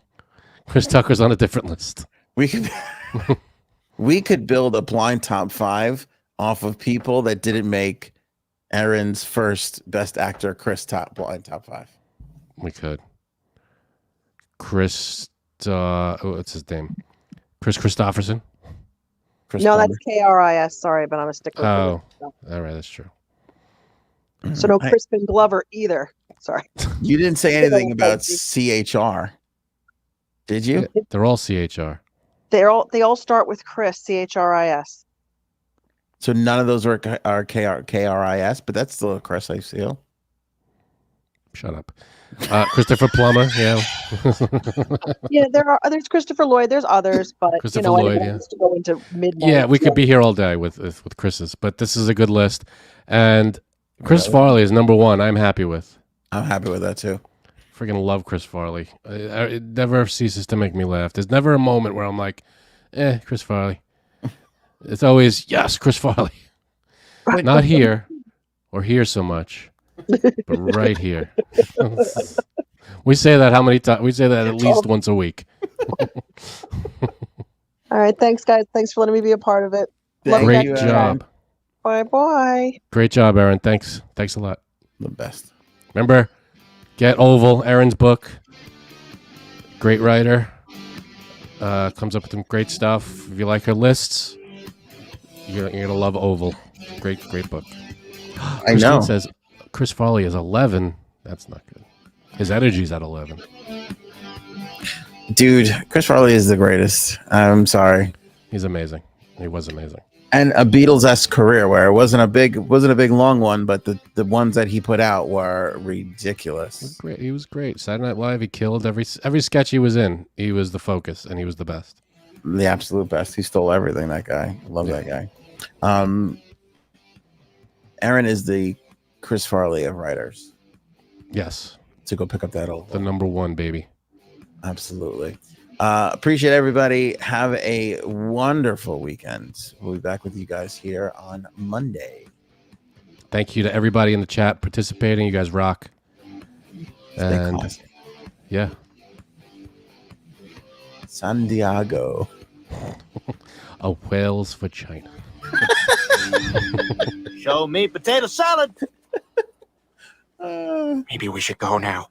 Speaker 2: Chris Tucker's on a different list.
Speaker 1: We could we could build a blind top 5 off of people that didn't make Aaron's first Best Actor blind top 5.
Speaker 2: We could. Chris, what's his name? Chris Christopherson.
Speaker 1: Chris
Speaker 5: No,
Speaker 1: Plummer.
Speaker 5: that's KRIS. Sorry, but I'm a stickler.
Speaker 2: Oh,
Speaker 5: for
Speaker 2: all right, that's true.
Speaker 5: that. So no Crispin Glover either. Sorry.
Speaker 1: You didn't say anything about CHR, did you?
Speaker 2: Yeah, they're all CHR.
Speaker 5: They all start with Chris, CHRIS.
Speaker 1: So none of those are KRIS, but that's still a Chris, I feel.
Speaker 2: Shut up. Christopher Plummer, yeah.
Speaker 5: Yeah, there's Christopher Lloyd. There's others, but
Speaker 2: Christopher Lloyd,
Speaker 5: anyone
Speaker 2: yeah.
Speaker 5: wants to go into mid.
Speaker 2: Yeah, we could be here all day with Chris's, but this is a good list. And Chris Farley is number 1. I'm happy with.
Speaker 1: I'm happy with that too.
Speaker 2: Freaking love Chris Farley. It never ceases to make me laugh. There's never a moment where I'm like, Chris Farley. It's always, yes, Chris Farley. Not here or here so much, but right here. We say that how many times? We say that at least once a week.
Speaker 5: All right, thanks, guys. Thanks for letting me be a part of it. Love
Speaker 2: Great
Speaker 5: you guys.
Speaker 2: job.
Speaker 5: Bye.
Speaker 2: Great job, Aaron. Thanks a lot.
Speaker 1: The best.
Speaker 2: Remember, get Oval, Aaron's book. Great writer. Comes up with some great stuff. If you like her lists, you're gonna love Oval. Great book.
Speaker 1: I know.
Speaker 2: Christine says Chris Farley is 11. That's not good. His energy's at 11.
Speaker 1: Dude, Chris Farley is the greatest. I'm sorry.
Speaker 2: He's amazing. He was amazing.
Speaker 1: And a Beatles-esque career where it wasn't a big long one, but the ones that he put out were ridiculous.
Speaker 2: Great. He was great. Saturday Night Live, he killed every sketch he was in. He was the focus, and he was the best.
Speaker 1: The absolute best. He stole everything, that guy. Love that guy. Aaron is the Chris Farley of writers.
Speaker 2: Yes.
Speaker 1: So go pick up that old
Speaker 2: The number 1, baby.
Speaker 1: Absolutely. Appreciate everybody. Have a wonderful weekend. We'll be back with you guys here on Monday.
Speaker 2: Thank you to everybody in the chat participating. You guys rock.
Speaker 1: Stay
Speaker 2: And
Speaker 1: classy.
Speaker 2: yeah.
Speaker 1: San Diego.
Speaker 2: A whale's vagina.
Speaker 6: Show me potato salad.
Speaker 1: Uh,
Speaker 6: Maybe we should go now.